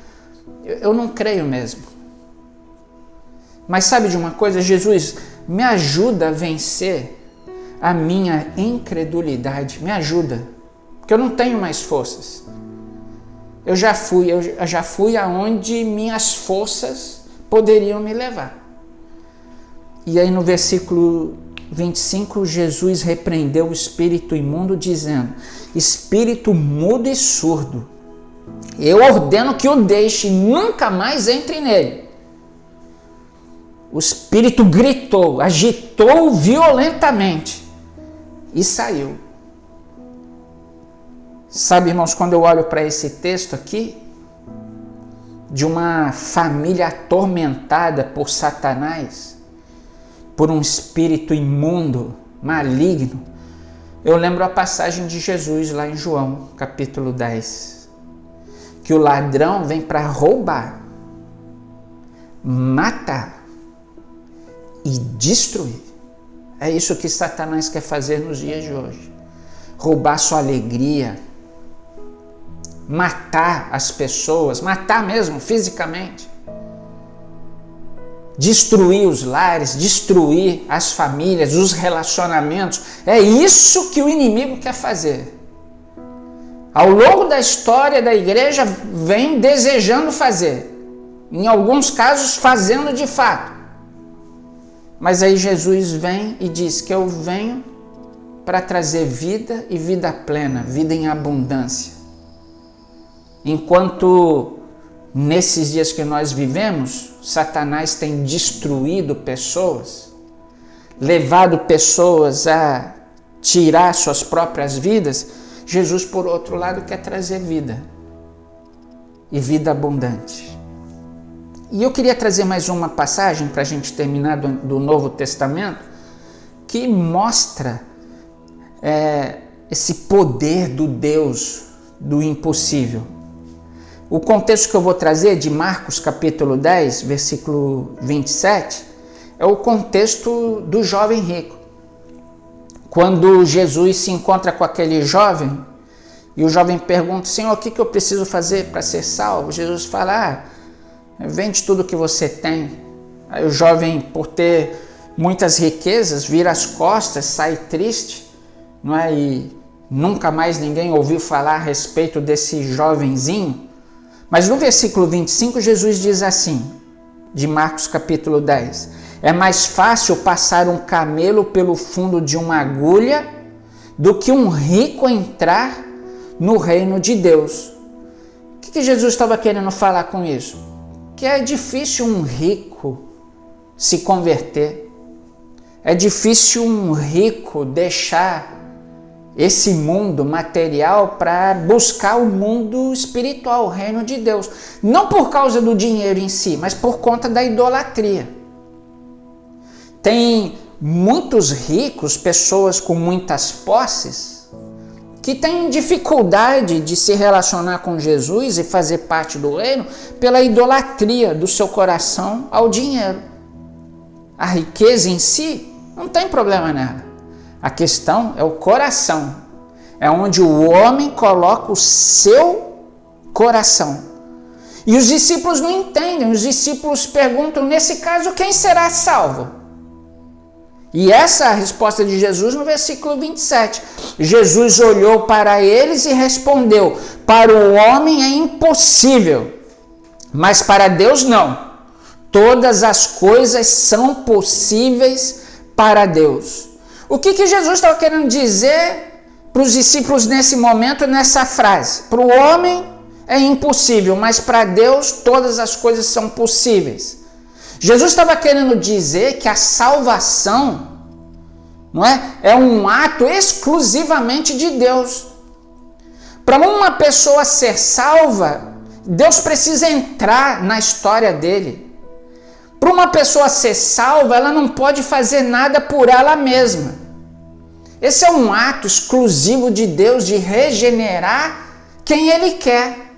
eu não creio mesmo. Mas sabe de uma coisa, Jesus, me ajuda a vencer a minha incredulidade, me ajuda, porque eu não tenho mais forças. Eu já fui aonde minhas forças poderiam me levar. E aí no versículo 25, Jesus repreendeu o espírito imundo, dizendo: espírito mudo e surdo, eu ordeno que o deixe, nunca mais entre nele. O espírito gritou, agitou violentamente e saiu. Sabe, irmãos, quando eu olho para esse texto aqui, de uma família atormentada por Satanás, por um espírito imundo, maligno, eu lembro a passagem de Jesus lá em João, capítulo 10, que o ladrão vem para roubar, matar e destruir. É isso que Satanás quer fazer nos dias de hoje. Roubar sua alegria, matar as pessoas, matar mesmo fisicamente, destruir os lares, destruir as famílias, os relacionamentos. É isso que o inimigo quer fazer. Ao longo da história da igreja, vem desejando fazer. Em alguns casos, fazendo de fato. Mas aí Jesus vem e diz que eu venho para trazer vida e vida plena, vida em abundância. Enquanto nesses dias que nós vivemos, Satanás tem destruído pessoas, levado pessoas a tirar suas próprias vidas, Jesus, por outro lado, quer trazer vida e vida abundante. E eu queria trazer mais uma passagem para a gente terminar do Novo Testamento, que mostra esse poder do Deus do impossível. O contexto que eu vou trazer de Marcos capítulo 10, versículo 27, é o contexto do jovem rico. Quando Jesus se encontra com aquele jovem, e o jovem pergunta: Senhor, o que eu preciso fazer para ser salvo? Jesus fala: vende tudo que você tem. Aí o jovem, por ter muitas riquezas, vira as costas, sai triste, não é? E nunca mais ninguém ouviu falar a respeito desse jovenzinho. Mas no versículo 25, Jesus diz assim, de Marcos capítulo 10, é mais fácil passar um camelo pelo fundo de uma agulha do que um rico entrar no reino de Deus. O que Jesus estava querendo falar com isso? Que é difícil um rico se converter. É difícil um rico deixar esse mundo material para buscar o mundo espiritual, o reino de Deus. Não por causa do dinheiro em si, mas por conta da idolatria. Tem muitos ricos, pessoas com muitas posses, que têm dificuldade de se relacionar com Jesus e fazer parte do reino pela idolatria do seu coração ao dinheiro. A riqueza em si não tem problema nela. A questão é o coração. É onde o homem coloca o seu coração. E os discípulos não entendem. Os discípulos perguntam, nesse caso, quem será salvo? E essa é a resposta de Jesus no versículo 27. Jesus olhou para eles e respondeu: para o homem é impossível, mas para Deus não. Todas as coisas são possíveis para Deus. O que Jesus estava querendo dizer para os discípulos nesse momento, nessa frase? Para o homem é impossível, mas para Deus todas as coisas são possíveis. Jesus estava querendo dizer que a salvação, não é um ato exclusivamente de Deus. Para uma pessoa ser salva, Deus precisa entrar na história dele. Para uma pessoa ser salva, ela não pode fazer nada por ela mesma. Esse é um ato exclusivo de Deus de regenerar quem Ele quer.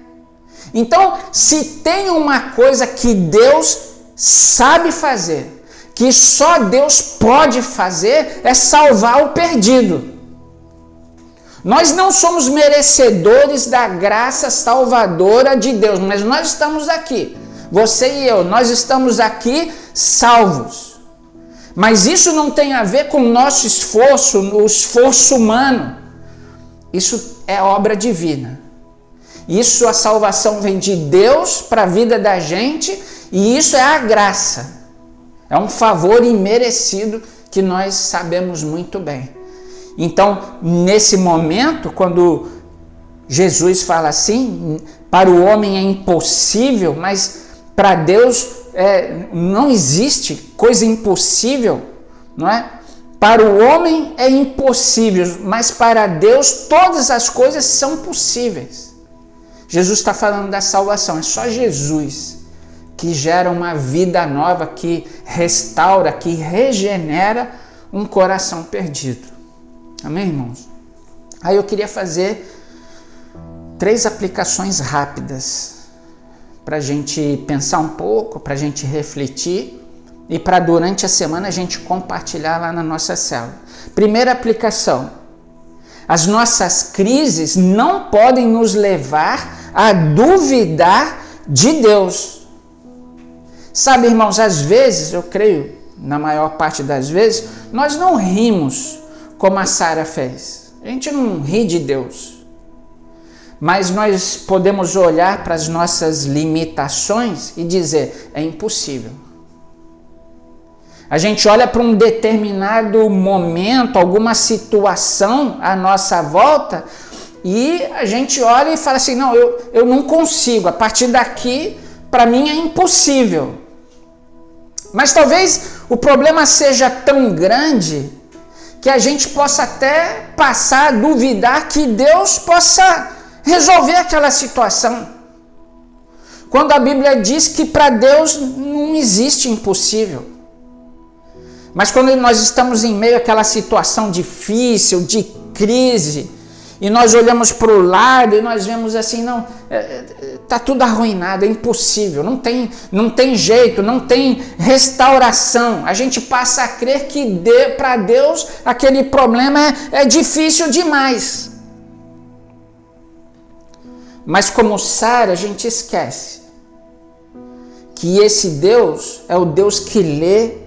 Então, se tem uma coisa que Deus sabe fazer, que só Deus pode fazer, é salvar o perdido. Nós não somos merecedores da graça salvadora de Deus, mas nós estamos aqui. Você e eu, nós estamos aqui salvos. Mas isso não tem a ver com o nosso esforço, o esforço humano. Isso é obra divina. Isso, a salvação vem de Deus para a vida da gente, e isso é a graça. É um favor imerecido que nós sabemos muito bem. Então, nesse momento, quando Jesus fala assim, para o homem é impossível, mas para Deus não existe coisa impossível, não é? Para o homem é impossível, mas para Deus todas as coisas são possíveis. Jesus está falando da salvação, é só Jesus que gera uma vida nova, que restaura, que regenera um coração perdido. Amém, irmãos? Aí eu queria fazer 3 aplicações rápidas para a gente pensar um pouco, para a gente refletir e para durante a semana a gente compartilhar lá na nossa célula. Primeira aplicação: as nossas crises não podem nos levar a duvidar de Deus. Sabe, irmãos, às vezes, eu creio, na maior parte das vezes, nós não rimos como a Sara fez. A gente não ri de Deus. Mas nós podemos olhar para as nossas limitações e dizer, é impossível. A gente olha para um determinado momento, alguma situação à nossa volta, e a gente olha e fala assim, não, eu não consigo, a partir daqui, para mim é impossível. Mas talvez o problema seja tão grande que a gente possa até passar a duvidar que Deus possa resolver aquela situação. Quando a Bíblia diz que para Deus não existe impossível. Mas quando nós estamos em meio àquela situação difícil, de crise, e nós olhamos para o lado e nós vemos assim, não, está tudo arruinado, é impossível, não tem jeito, não tem restauração. A gente passa a crer que para Deus aquele problema é difícil demais. Mas como Sara, a gente esquece que esse Deus é o Deus que lê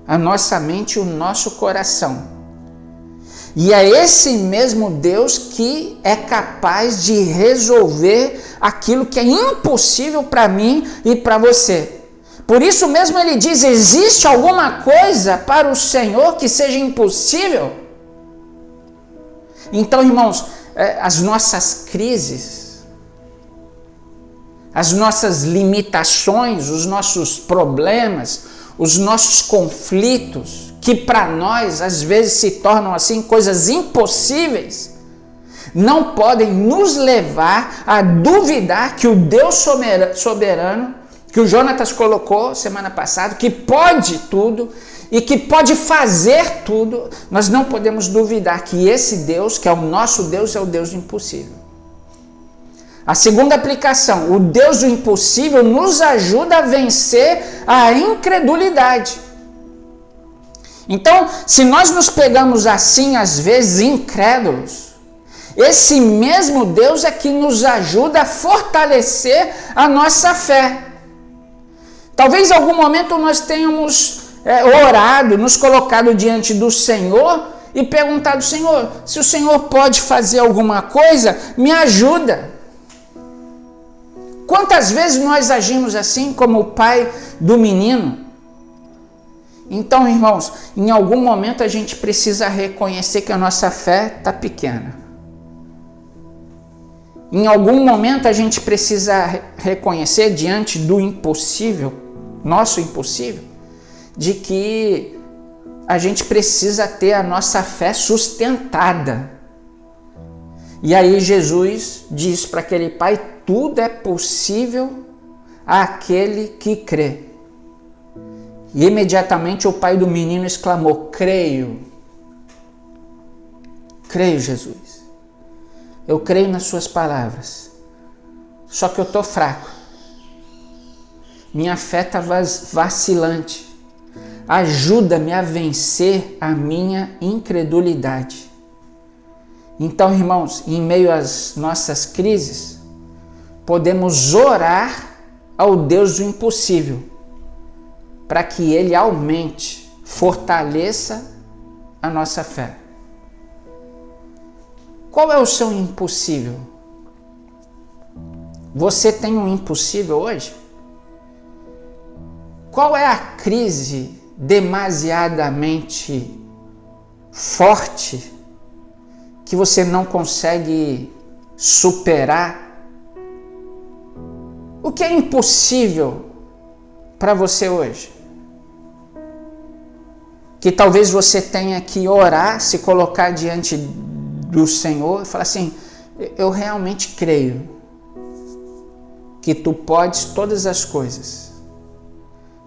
a nossa mente e o nosso coração. E é esse mesmo Deus que é capaz de resolver aquilo que é impossível para mim e para você. Por isso mesmo ele diz, existe alguma coisa para o Senhor que seja impossível? Então, irmãos, as nossas crises, as nossas limitações, os nossos problemas, os nossos conflitos, que para nós às vezes se tornam assim coisas impossíveis, não podem nos levar a duvidar que o Deus soberano, que o Jonatas colocou semana passada, que pode tudo e que pode fazer tudo, nós não podemos duvidar que esse Deus, que é o nosso Deus, é o Deus do impossível. A segunda aplicação, o Deus do impossível nos ajuda a vencer a incredulidade. Então, se nós nos pegamos assim, às vezes, incrédulos, esse mesmo Deus é que nos ajuda a fortalecer a nossa fé. Talvez em algum momento nós tenhamos orado, nos colocado diante do Senhor e perguntado, Senhor, se o Senhor pode fazer alguma coisa, me ajuda. Quantas vezes nós agimos assim como o pai do menino? Então, irmãos, em algum momento a gente precisa reconhecer que a nossa fé está pequena. Em algum momento a gente precisa reconhecer diante do impossível, nosso impossível, de que a gente precisa ter a nossa fé sustentada. E aí Jesus diz para aquele pai, tudo é possível àquele que crê. E imediatamente o pai do menino exclamou, creio. Creio, Jesus. Eu creio nas suas palavras. Só que eu estou fraco. Minha fé está vacilante. Ajuda-me a vencer a minha incredulidade. Então, irmãos, em meio às nossas crises, podemos orar ao Deus do impossível, para que Ele aumente, fortaleça a nossa fé. Qual é o seu impossível? Você tem um impossível hoje? Qual é a crise demasiadamente forte que você não consegue superar? O que é impossível para você hoje? Que talvez você tenha que orar, se colocar diante do Senhor e falar assim, eu realmente creio que tu podes todas as coisas,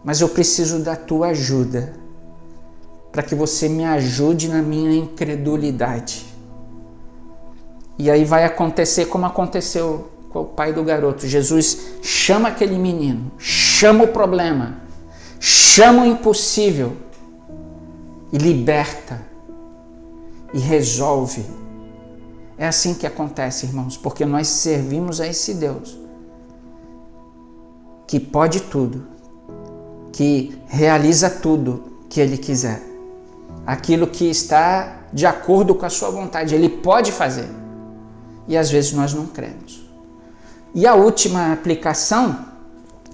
mas eu preciso da tua ajuda, para que você me ajude na minha incredulidade. E aí vai acontecer como aconteceu com o pai do garoto. Jesus chama aquele menino, chama o problema, chama o impossível e liberta e resolve. É assim que acontece, irmãos, porque nós servimos a esse Deus que pode tudo, que realiza tudo que Ele quiser. Aquilo que está de acordo com a sua vontade, Ele pode fazer. E às vezes nós não cremos. E a última aplicação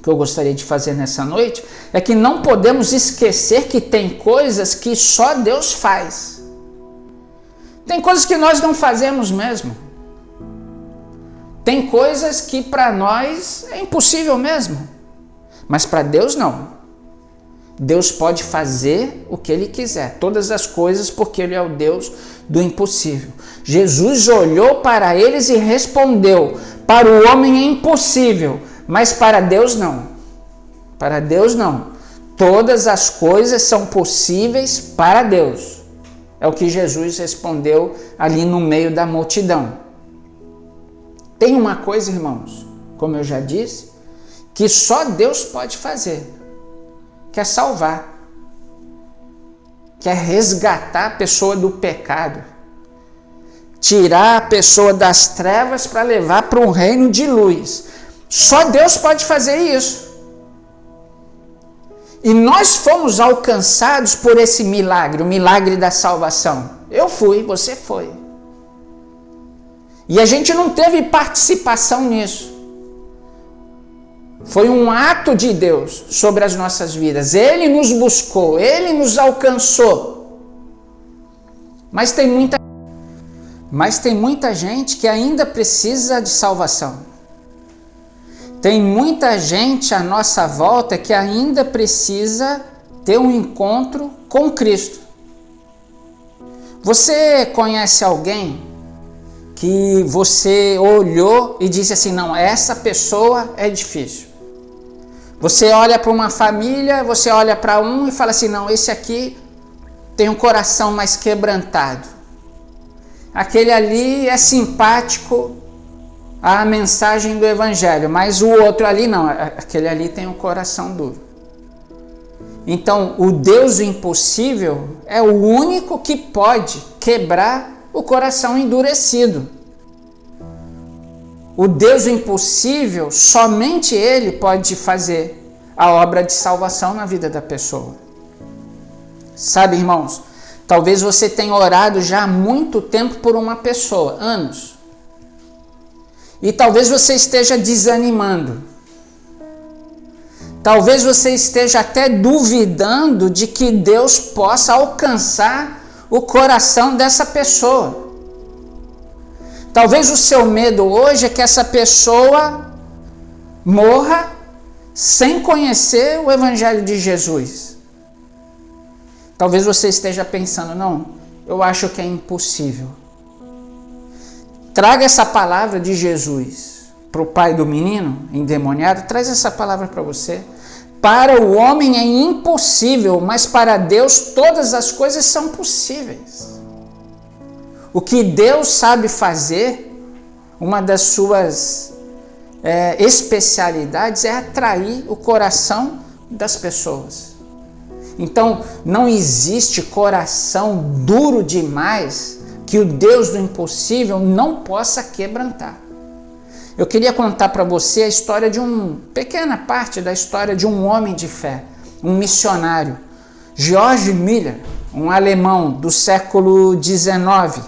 que eu gostaria de fazer nessa noite é que não podemos esquecer que tem coisas que só Deus faz. Tem coisas que nós não fazemos mesmo. Tem coisas que para nós é impossível mesmo. Mas para Deus não. Deus pode fazer o que Ele quiser, todas as coisas, porque Ele é o Deus do impossível. Jesus olhou para eles e respondeu: para o homem é impossível, mas para Deus não. Para Deus não. Todas as coisas são possíveis para Deus. É o que Jesus respondeu ali no meio da multidão. Tem uma coisa, irmãos, como eu já disse, que só Deus pode fazer. Que é salvar, que é resgatar a pessoa do pecado, tirar a pessoa das trevas para levar para um reino de luz. Só Deus pode fazer isso. E nós fomos alcançados por esse milagre, o milagre da salvação. Eu fui, você foi. E a gente não teve participação nisso. Foi um ato de Deus sobre as nossas vidas. Ele nos buscou, Ele nos alcançou. Mas tem muita gente que ainda precisa de salvação. Tem muita gente à nossa volta que ainda precisa ter um encontro com Cristo. Você conhece alguém que você olhou e disse assim: não, essa pessoa é difícil? Você olha para uma família, você olha para um e fala assim: não, esse aqui tem um coração mais quebrantado. Aquele ali é simpático à mensagem do Evangelho, mas o outro ali não, aquele ali tem um coração duro. Então, o Deus do impossível é o único que pode quebrar o coração endurecido. O Deus do impossível, somente Ele pode fazer a obra de salvação na vida da pessoa. Sabe, irmãos, talvez você tenha orado já há muito tempo por uma pessoa, anos. E talvez você esteja desanimando. Talvez você esteja até duvidando de que Deus possa alcançar o coração dessa pessoa. Talvez o seu medo hoje é que essa pessoa morra sem conhecer o Evangelho de Jesus. Talvez você esteja pensando: não, eu acho que é impossível. Traga essa palavra de Jesus para o pai do menino endemoniado. Traz essa palavra para você. Para o homem é impossível, mas para Deus todas as coisas são possíveis. O que Deus sabe fazer, uma das suas especialidades é atrair o coração das pessoas. Então, não existe coração duro demais que o Deus do impossível não possa quebrantar. Eu queria contar para você a história de pequena parte da história de um homem de fé, um missionário, Georg Müller, um alemão do século XIX.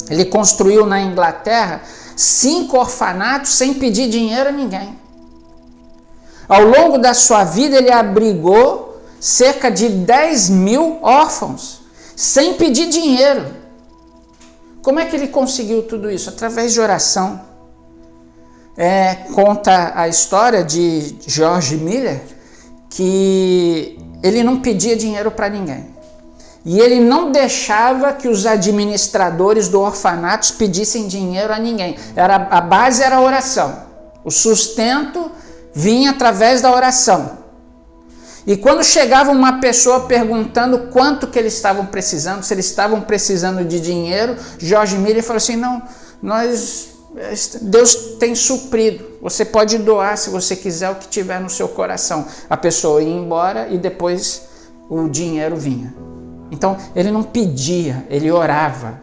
Ele construiu na Inglaterra 5 orfanatos sem pedir dinheiro a ninguém. Ao longo da sua vida, ele abrigou cerca de 10.000 órfãos, sem pedir dinheiro. Como é que ele conseguiu tudo isso? Através de oração. Conta a história de Georg Müller que ele não pedia dinheiro para ninguém. E ele não deixava que os administradores do orfanato pedissem dinheiro a ninguém. A base era a oração. O sustento vinha através da oração. E quando chegava uma pessoa perguntando quanto que eles estavam precisando, se eles estavam precisando de dinheiro, Georg Müller falou assim: não, Deus tem suprido. Você pode doar, se você quiser, o que tiver no seu coração. A pessoa ia embora e depois o dinheiro vinha. Então, ele não pedia, ele orava.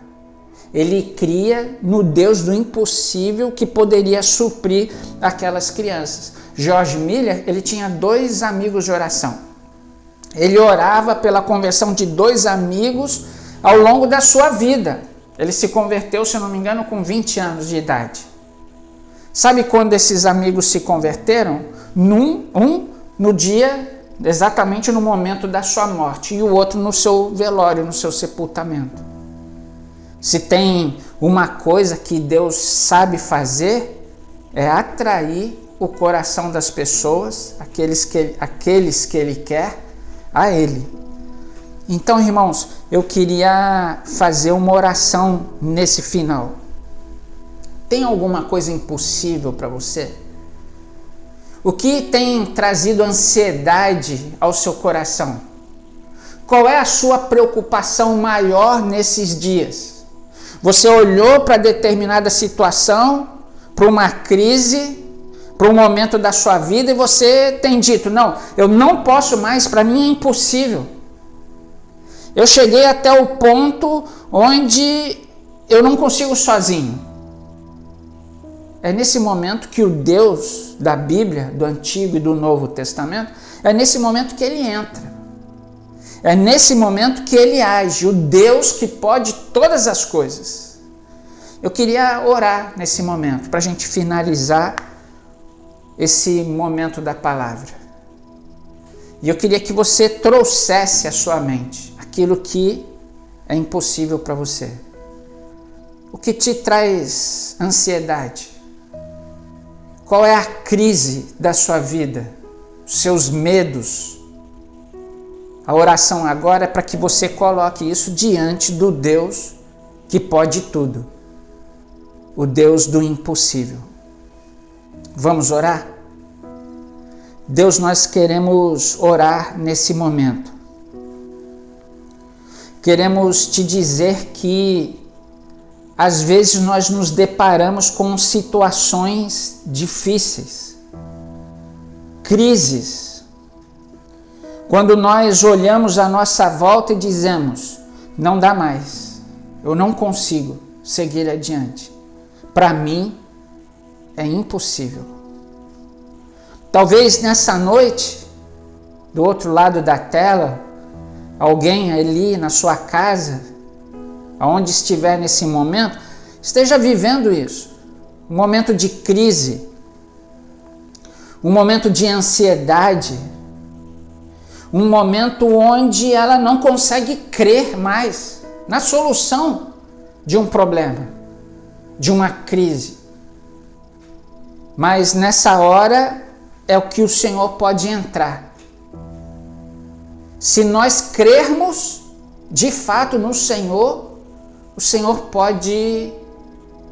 Ele cria no Deus do impossível que poderia suprir aquelas crianças. George Miller, ele tinha 2 amigos de oração. Ele orava pela conversão de 2 amigos ao longo da sua vida. Ele se converteu, se eu não me engano, com 20 anos de idade. Sabe quando esses amigos se converteram? No dia, exatamente no momento da sua morte, e o outro no seu velório, no seu sepultamento. Se tem uma coisa que Deus sabe fazer, é atrair o coração das pessoas, aqueles que Ele quer, a Ele. Então, irmãos, eu queria fazer uma oração nesse final. Tem alguma coisa impossível para você? O que tem trazido ansiedade ao seu coração? Qual é a sua preocupação maior nesses dias? Você olhou para determinada situação, para uma crise, para um momento da sua vida e você tem dito, não, eu não posso mais, para mim é impossível. Eu cheguei até o ponto onde eu não consigo sozinho. É nesse momento que o Deus da Bíblia, do Antigo e do Novo Testamento, é nesse momento que ele entra. É nesse momento que ele age, o Deus que pode todas as coisas. Eu queria orar nesse momento, para a gente finalizar esse momento da palavra. E eu queria que você trouxesse à sua mente aquilo que é impossível para você. O que te traz ansiedade? Qual é a crise da sua vida? Os seus medos? A oração agora é para que você coloque isso diante do Deus que pode tudo. O Deus do impossível. Vamos orar? Deus, nós queremos orar nesse momento. Queremos te dizer que às vezes nós nos deparamos com situações difíceis, crises. Quando nós olhamos à nossa volta e dizemos, não dá mais, eu não consigo seguir adiante. Para mim é impossível. Talvez nessa noite, do outro lado da tela, alguém ali na sua casa, aonde estiver nesse momento, esteja vivendo isso. Um momento de crise, um momento de ansiedade, um momento onde ela não consegue crer mais na solução de um problema, de uma crise. Mas nessa hora é o que o Senhor pode entrar. Se nós crermos de fato no Senhor, o Senhor pode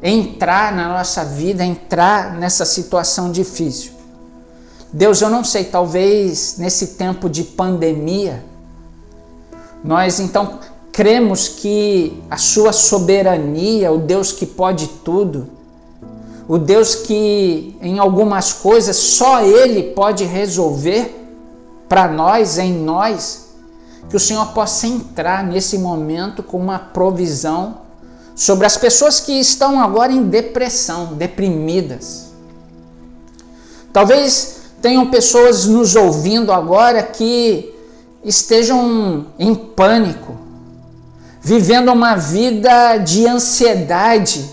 entrar na nossa vida, entrar nessa situação difícil. Deus, eu não sei, talvez nesse tempo de pandemia, nós então cremos que a sua soberania, o Deus que pode tudo, o Deus que em algumas coisas só Ele pode resolver para nós, em nós, que o Senhor possa entrar nesse momento com uma provisão sobre as pessoas que estão agora em depressão, deprimidas. Talvez tenham pessoas nos ouvindo agora que estejam em pânico, vivendo uma vida de ansiedade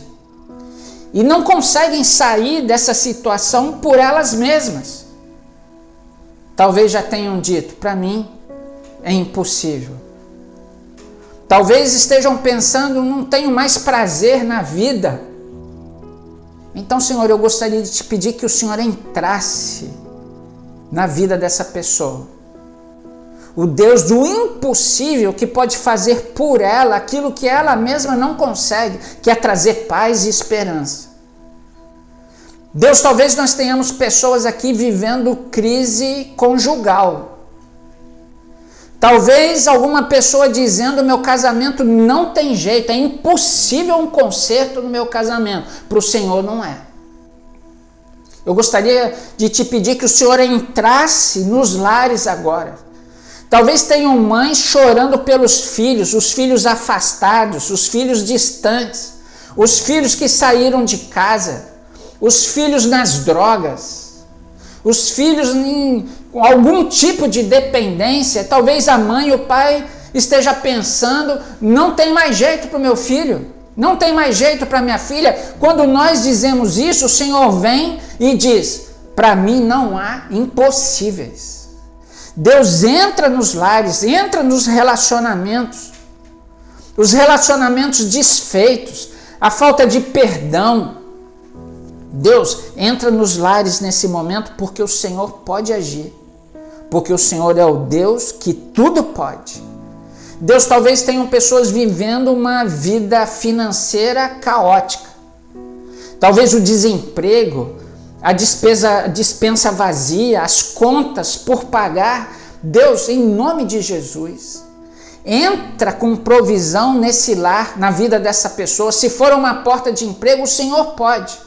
e não conseguem sair dessa situação por elas mesmas. Talvez já tenham dito, para mim é impossível. Talvez estejam pensando, não tenho mais prazer na vida. Então, Senhor, eu gostaria de te pedir que o Senhor entrasse na vida dessa pessoa. O Deus do impossível que pode fazer por ela aquilo que ela mesma não consegue, que é trazer paz e esperança. Deus, talvez nós tenhamos pessoas aqui vivendo crise conjugal, Talvez alguma pessoa dizendo: meu casamento não tem jeito, é impossível um conserto no meu casamento. Para o Senhor não é. Eu gostaria de te pedir que o Senhor entrasse nos lares agora. Talvez tenham mães chorando pelos filhos, os filhos afastados, os filhos distantes, os filhos que saíram de casa, os filhos nas drogas, os filhos com algum tipo de dependência. Talvez a mãe e o pai esteja pensando: não tem mais jeito para o meu filho, não tem mais jeito para minha filha. Quando nós dizemos isso, o Senhor vem e diz: para mim não há impossíveis. Deus entra nos lares, entra nos relacionamentos, os relacionamentos desfeitos, a falta de perdão. Deus entra nos lares nesse momento porque o Senhor pode agir, porque o Senhor é o Deus que tudo pode. Deus, talvez tenham pessoas vivendo uma vida financeira caótica, talvez o desemprego, a dispensa vazia, as contas por pagar. Deus, em nome de Jesus, entra com provisão nesse lar, na vida dessa pessoa. Se for uma porta de emprego, o Senhor pode.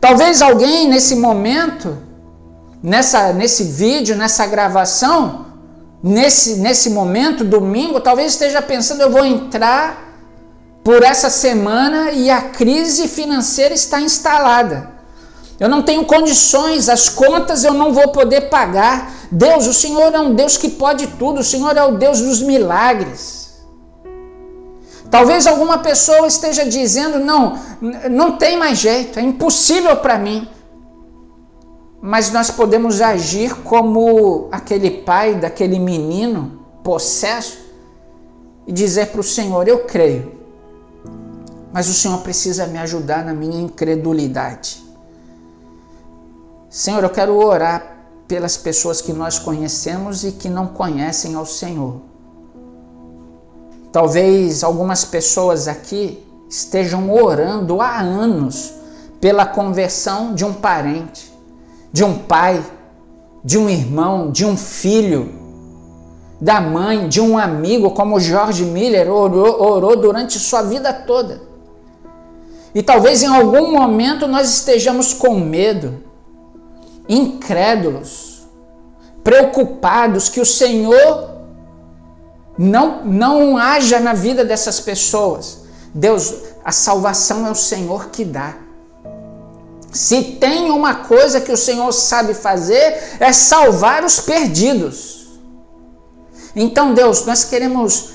Talvez alguém nesse momento, nesse vídeo, nessa gravação, nesse momento, domingo, talvez esteja pensando: eu vou entrar por essa semana e a crise financeira está instalada. Eu não tenho condições, as contas eu não vou poder pagar. Deus, o Senhor é um Deus que pode tudo, o Senhor é o Deus dos milagres. Talvez alguma pessoa esteja dizendo: não tem mais jeito, é impossível para mim. Mas nós podemos agir como aquele pai daquele menino possesso e dizer para o Senhor: eu creio, mas o Senhor precisa me ajudar na minha incredulidade. Senhor, eu quero orar pelas pessoas que nós conhecemos e que não conhecem ao Senhor. Talvez algumas pessoas aqui estejam orando há anos pela conversão de um parente, de um pai, de um irmão, de um filho, da mãe, de um amigo, como George Miller orou durante sua vida toda. E talvez em algum momento nós estejamos com medo, incrédulos, preocupados que o Senhor não haja na vida dessas pessoas. Deus, a salvação é o Senhor que dá. Se tem uma coisa que o Senhor sabe fazer, é salvar os perdidos. Então, Deus, nós queremos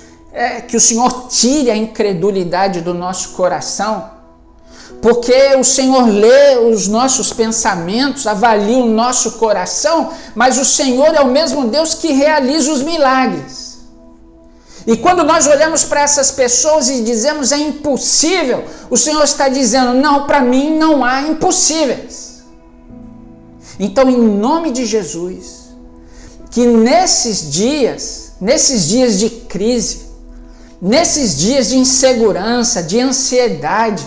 que o Senhor tire a incredulidade do nosso coração, porque o Senhor lê os nossos pensamentos, avalia o nosso coração, mas o Senhor é o mesmo Deus que realiza os milagres. E quando nós olhamos para essas pessoas e dizemos: é impossível, o Senhor está dizendo: não, para mim não há impossíveis. Então, em nome de Jesus, que nesses dias de crise, nesses dias de insegurança, de ansiedade,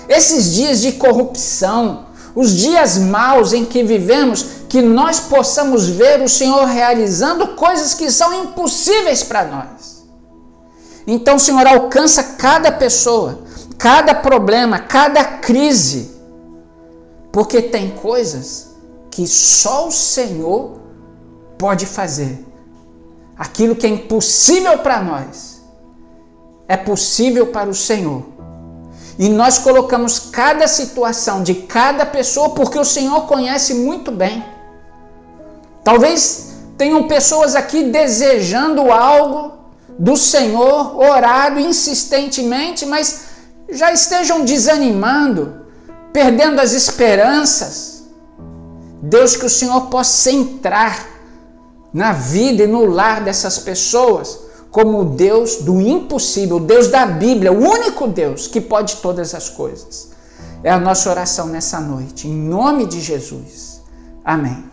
esses dias de corrupção, os dias maus em que vivemos, que nós possamos ver o Senhor realizando coisas que são impossíveis para nós. Então, Senhor, alcança cada pessoa, cada problema, cada crise, porque tem coisas que só o Senhor pode fazer. Aquilo que é impossível para nós, é possível para o Senhor. E nós colocamos cada situação de cada pessoa porque o Senhor conhece muito bem. Talvez tenham pessoas aqui desejando algo do Senhor, orado insistentemente, mas já estejam desanimando, perdendo as esperanças. Deus, que o Senhor possa entrar na vida e no lar dessas pessoas como o Deus do impossível, o Deus da Bíblia, o único Deus que pode todas as coisas. É a nossa oração nessa noite, em nome de Jesus. Amém.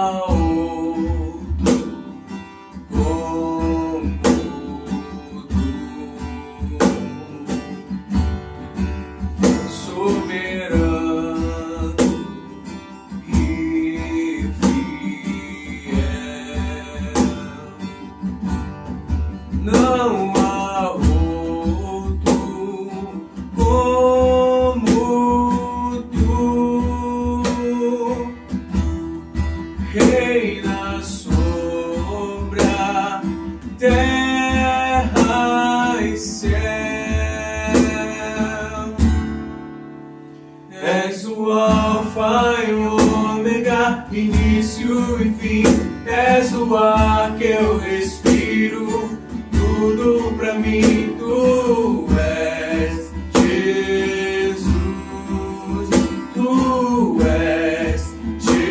há outro como tu, soberano e fiel. Não há outro como tu, reina sobre a terra e céu. És o alfa e o ômega, início e fim. És o ar que eu respiro, tudo pra mim tu és, Jesus, tu és, Jesus.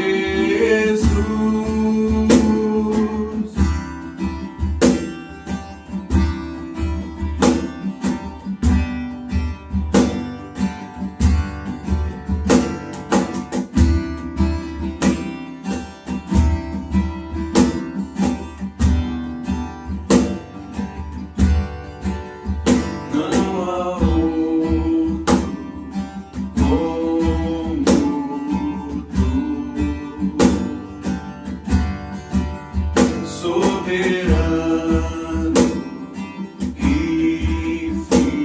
Não há outro como tu, soberano e fiel.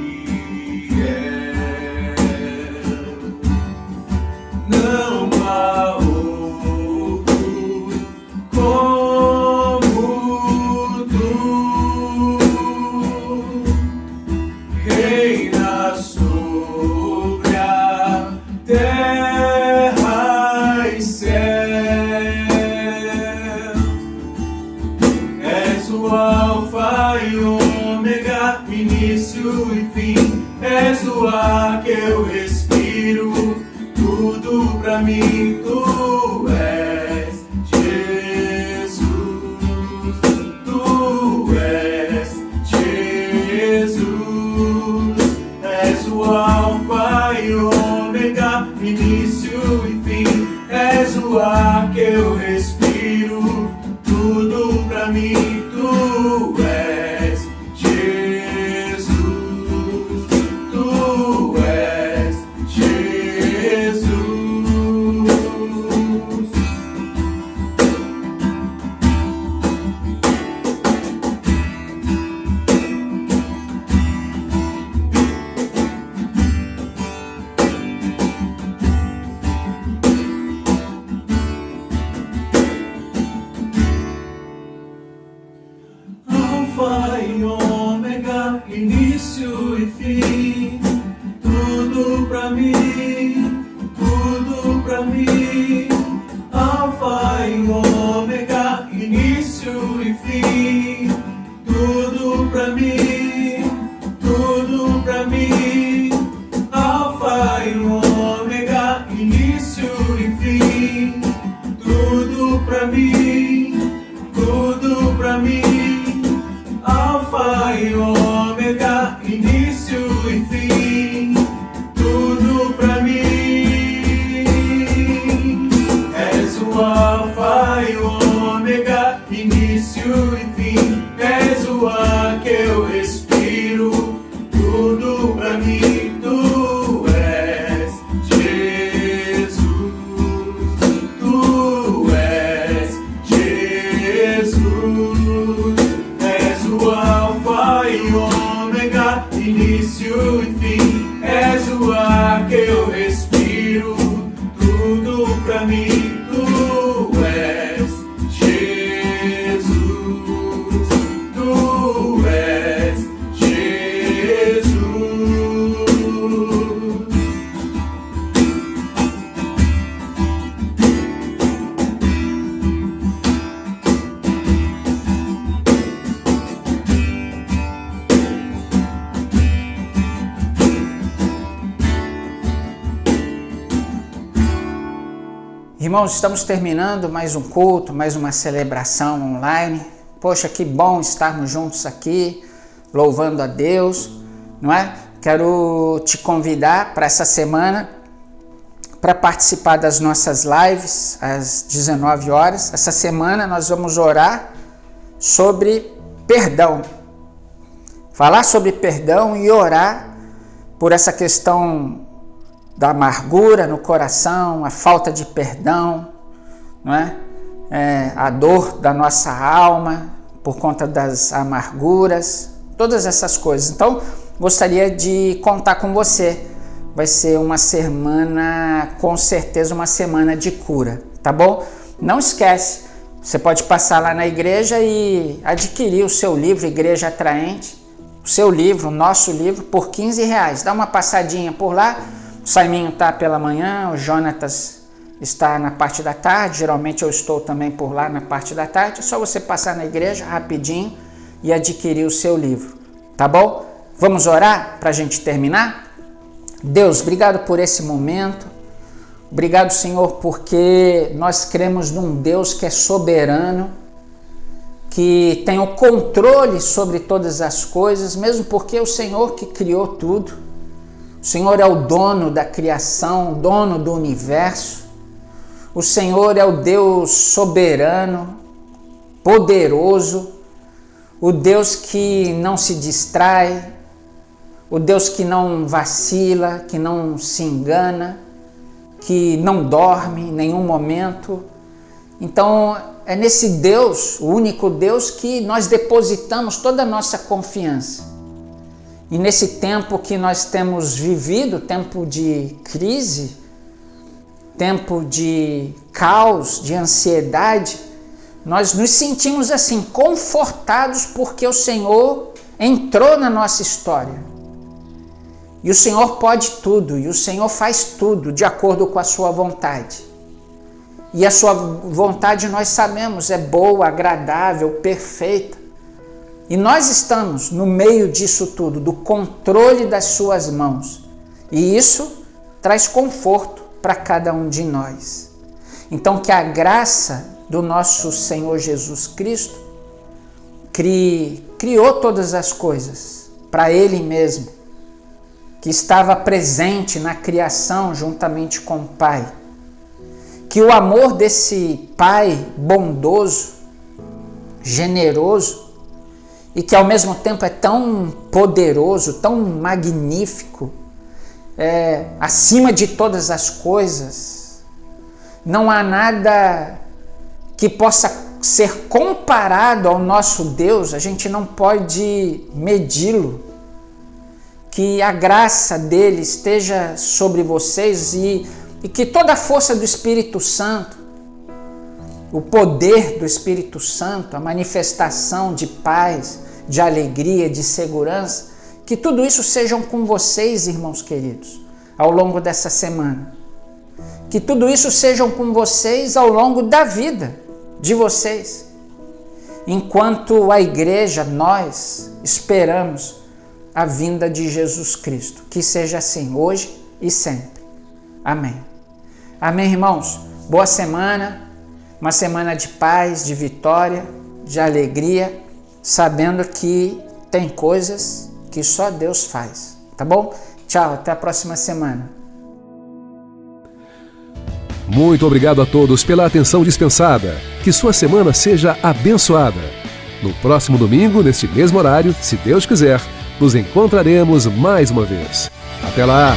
Não há outro como tu, reina sobre a terra e céu. És o alfa e o ômega, início e fim. És o ar que eu respiro, tudo pra mim tu és, Jesus, tu és, Jesus. És o alfa e o ômega, início e fim. És o ar que eu respiro, tudo pra mim tu és, Jesus, tu és, Jesus. Alfa e ômega, início e fim, tudo pra mim, tudo pra mim. Alfa e ômega, início e fim, tudo pra mim, tudo pra mim. Alfa e ômega, início e fim, tudo pra mim, tudo pra mim. Alfa e ômega, início e fim, tudo pra mim. És o alfa e o ômega, início e fim. És o ar que eu respiro, tudo pra mim tu és, Jesus, tu és, Jesus. És o alfa e o ômega, início e fim. És o ar que eu respiro, tudo pra mim tu és, Jesus, tu és, Jesus. Irmãos, estamos terminando mais um culto, mais uma celebração online. Poxa, que bom estarmos juntos aqui, louvando a Deus, não é? Quero te convidar para essa semana para participar das nossas lives às 19 horas. Essa semana nós vamos orar sobre perdão. Falar sobre perdão e orar por essa questão da amargura no coração, a falta de perdão, não é? A dor da nossa alma por conta das amarguras, todas essas coisas. Então, gostaria de contar com você. Vai ser uma semana, com certeza, uma semana de cura, tá bom? Não esquece, você pode passar lá na igreja e adquirir o seu livro, Igreja Atraente, o seu livro, o nosso livro, por R$15. Dá uma passadinha por lá. O Saiminho está pela manhã, o Jonatas está na parte da tarde, geralmente eu estou também por lá na parte da tarde. É só você passar na igreja rapidinho e adquirir o seu livro, tá bom? Vamos orar para a gente terminar? Deus, obrigado por esse momento. Obrigado, Senhor, porque nós cremos num Deus que é soberano, que tem o controle sobre todas as coisas, mesmo porque é o Senhor que criou tudo. O Senhor é o dono da criação, o dono do universo. O Senhor é o Deus soberano, poderoso, o Deus que não se distrai, o Deus que não vacila, que não se engana, que não dorme em nenhum momento. Então, é nesse Deus, o único Deus, que nós depositamos toda a nossa confiança. E nesse tempo que nós temos vivido, tempo de crise, tempo de caos, de ansiedade, nós nos sentimos assim, confortados, porque o Senhor entrou na nossa história. E o Senhor pode tudo, e o Senhor faz tudo de acordo com a sua vontade. E a sua vontade, nós sabemos, é boa, agradável, perfeita. E nós estamos no meio disso tudo, do controle das suas mãos. E isso traz conforto para cada um de nós. Então, que a graça do nosso Senhor Jesus Cristo criou todas as coisas para Ele mesmo, que estava presente na criação juntamente com o Pai. Que o amor desse Pai bondoso, generoso, e que ao mesmo tempo é tão poderoso, tão magnífico, acima de todas as coisas, não há nada que possa ser comparado ao nosso Deus, a gente não pode medi-lo. Que a graça dele esteja sobre vocês e que toda a força do Espírito Santo, o poder do Espírito Santo, a manifestação de paz, de alegria, de segurança, que tudo isso sejam com vocês, irmãos queridos, ao longo dessa semana. Que tudo isso sejam com vocês ao longo da vida de vocês. Enquanto a igreja, nós esperamos a vinda de Jesus Cristo. Que seja assim, hoje e sempre. Amém. Amém, irmãos? Boa semana, uma semana de paz, de vitória, de alegria, sabendo que tem coisas que só Deus faz, tá bom? Tchau, até a próxima semana. Muito obrigado a todos pela atenção dispensada. Que sua semana seja abençoada. No próximo domingo, neste mesmo horário, se Deus quiser, nos encontraremos mais uma vez. Até lá!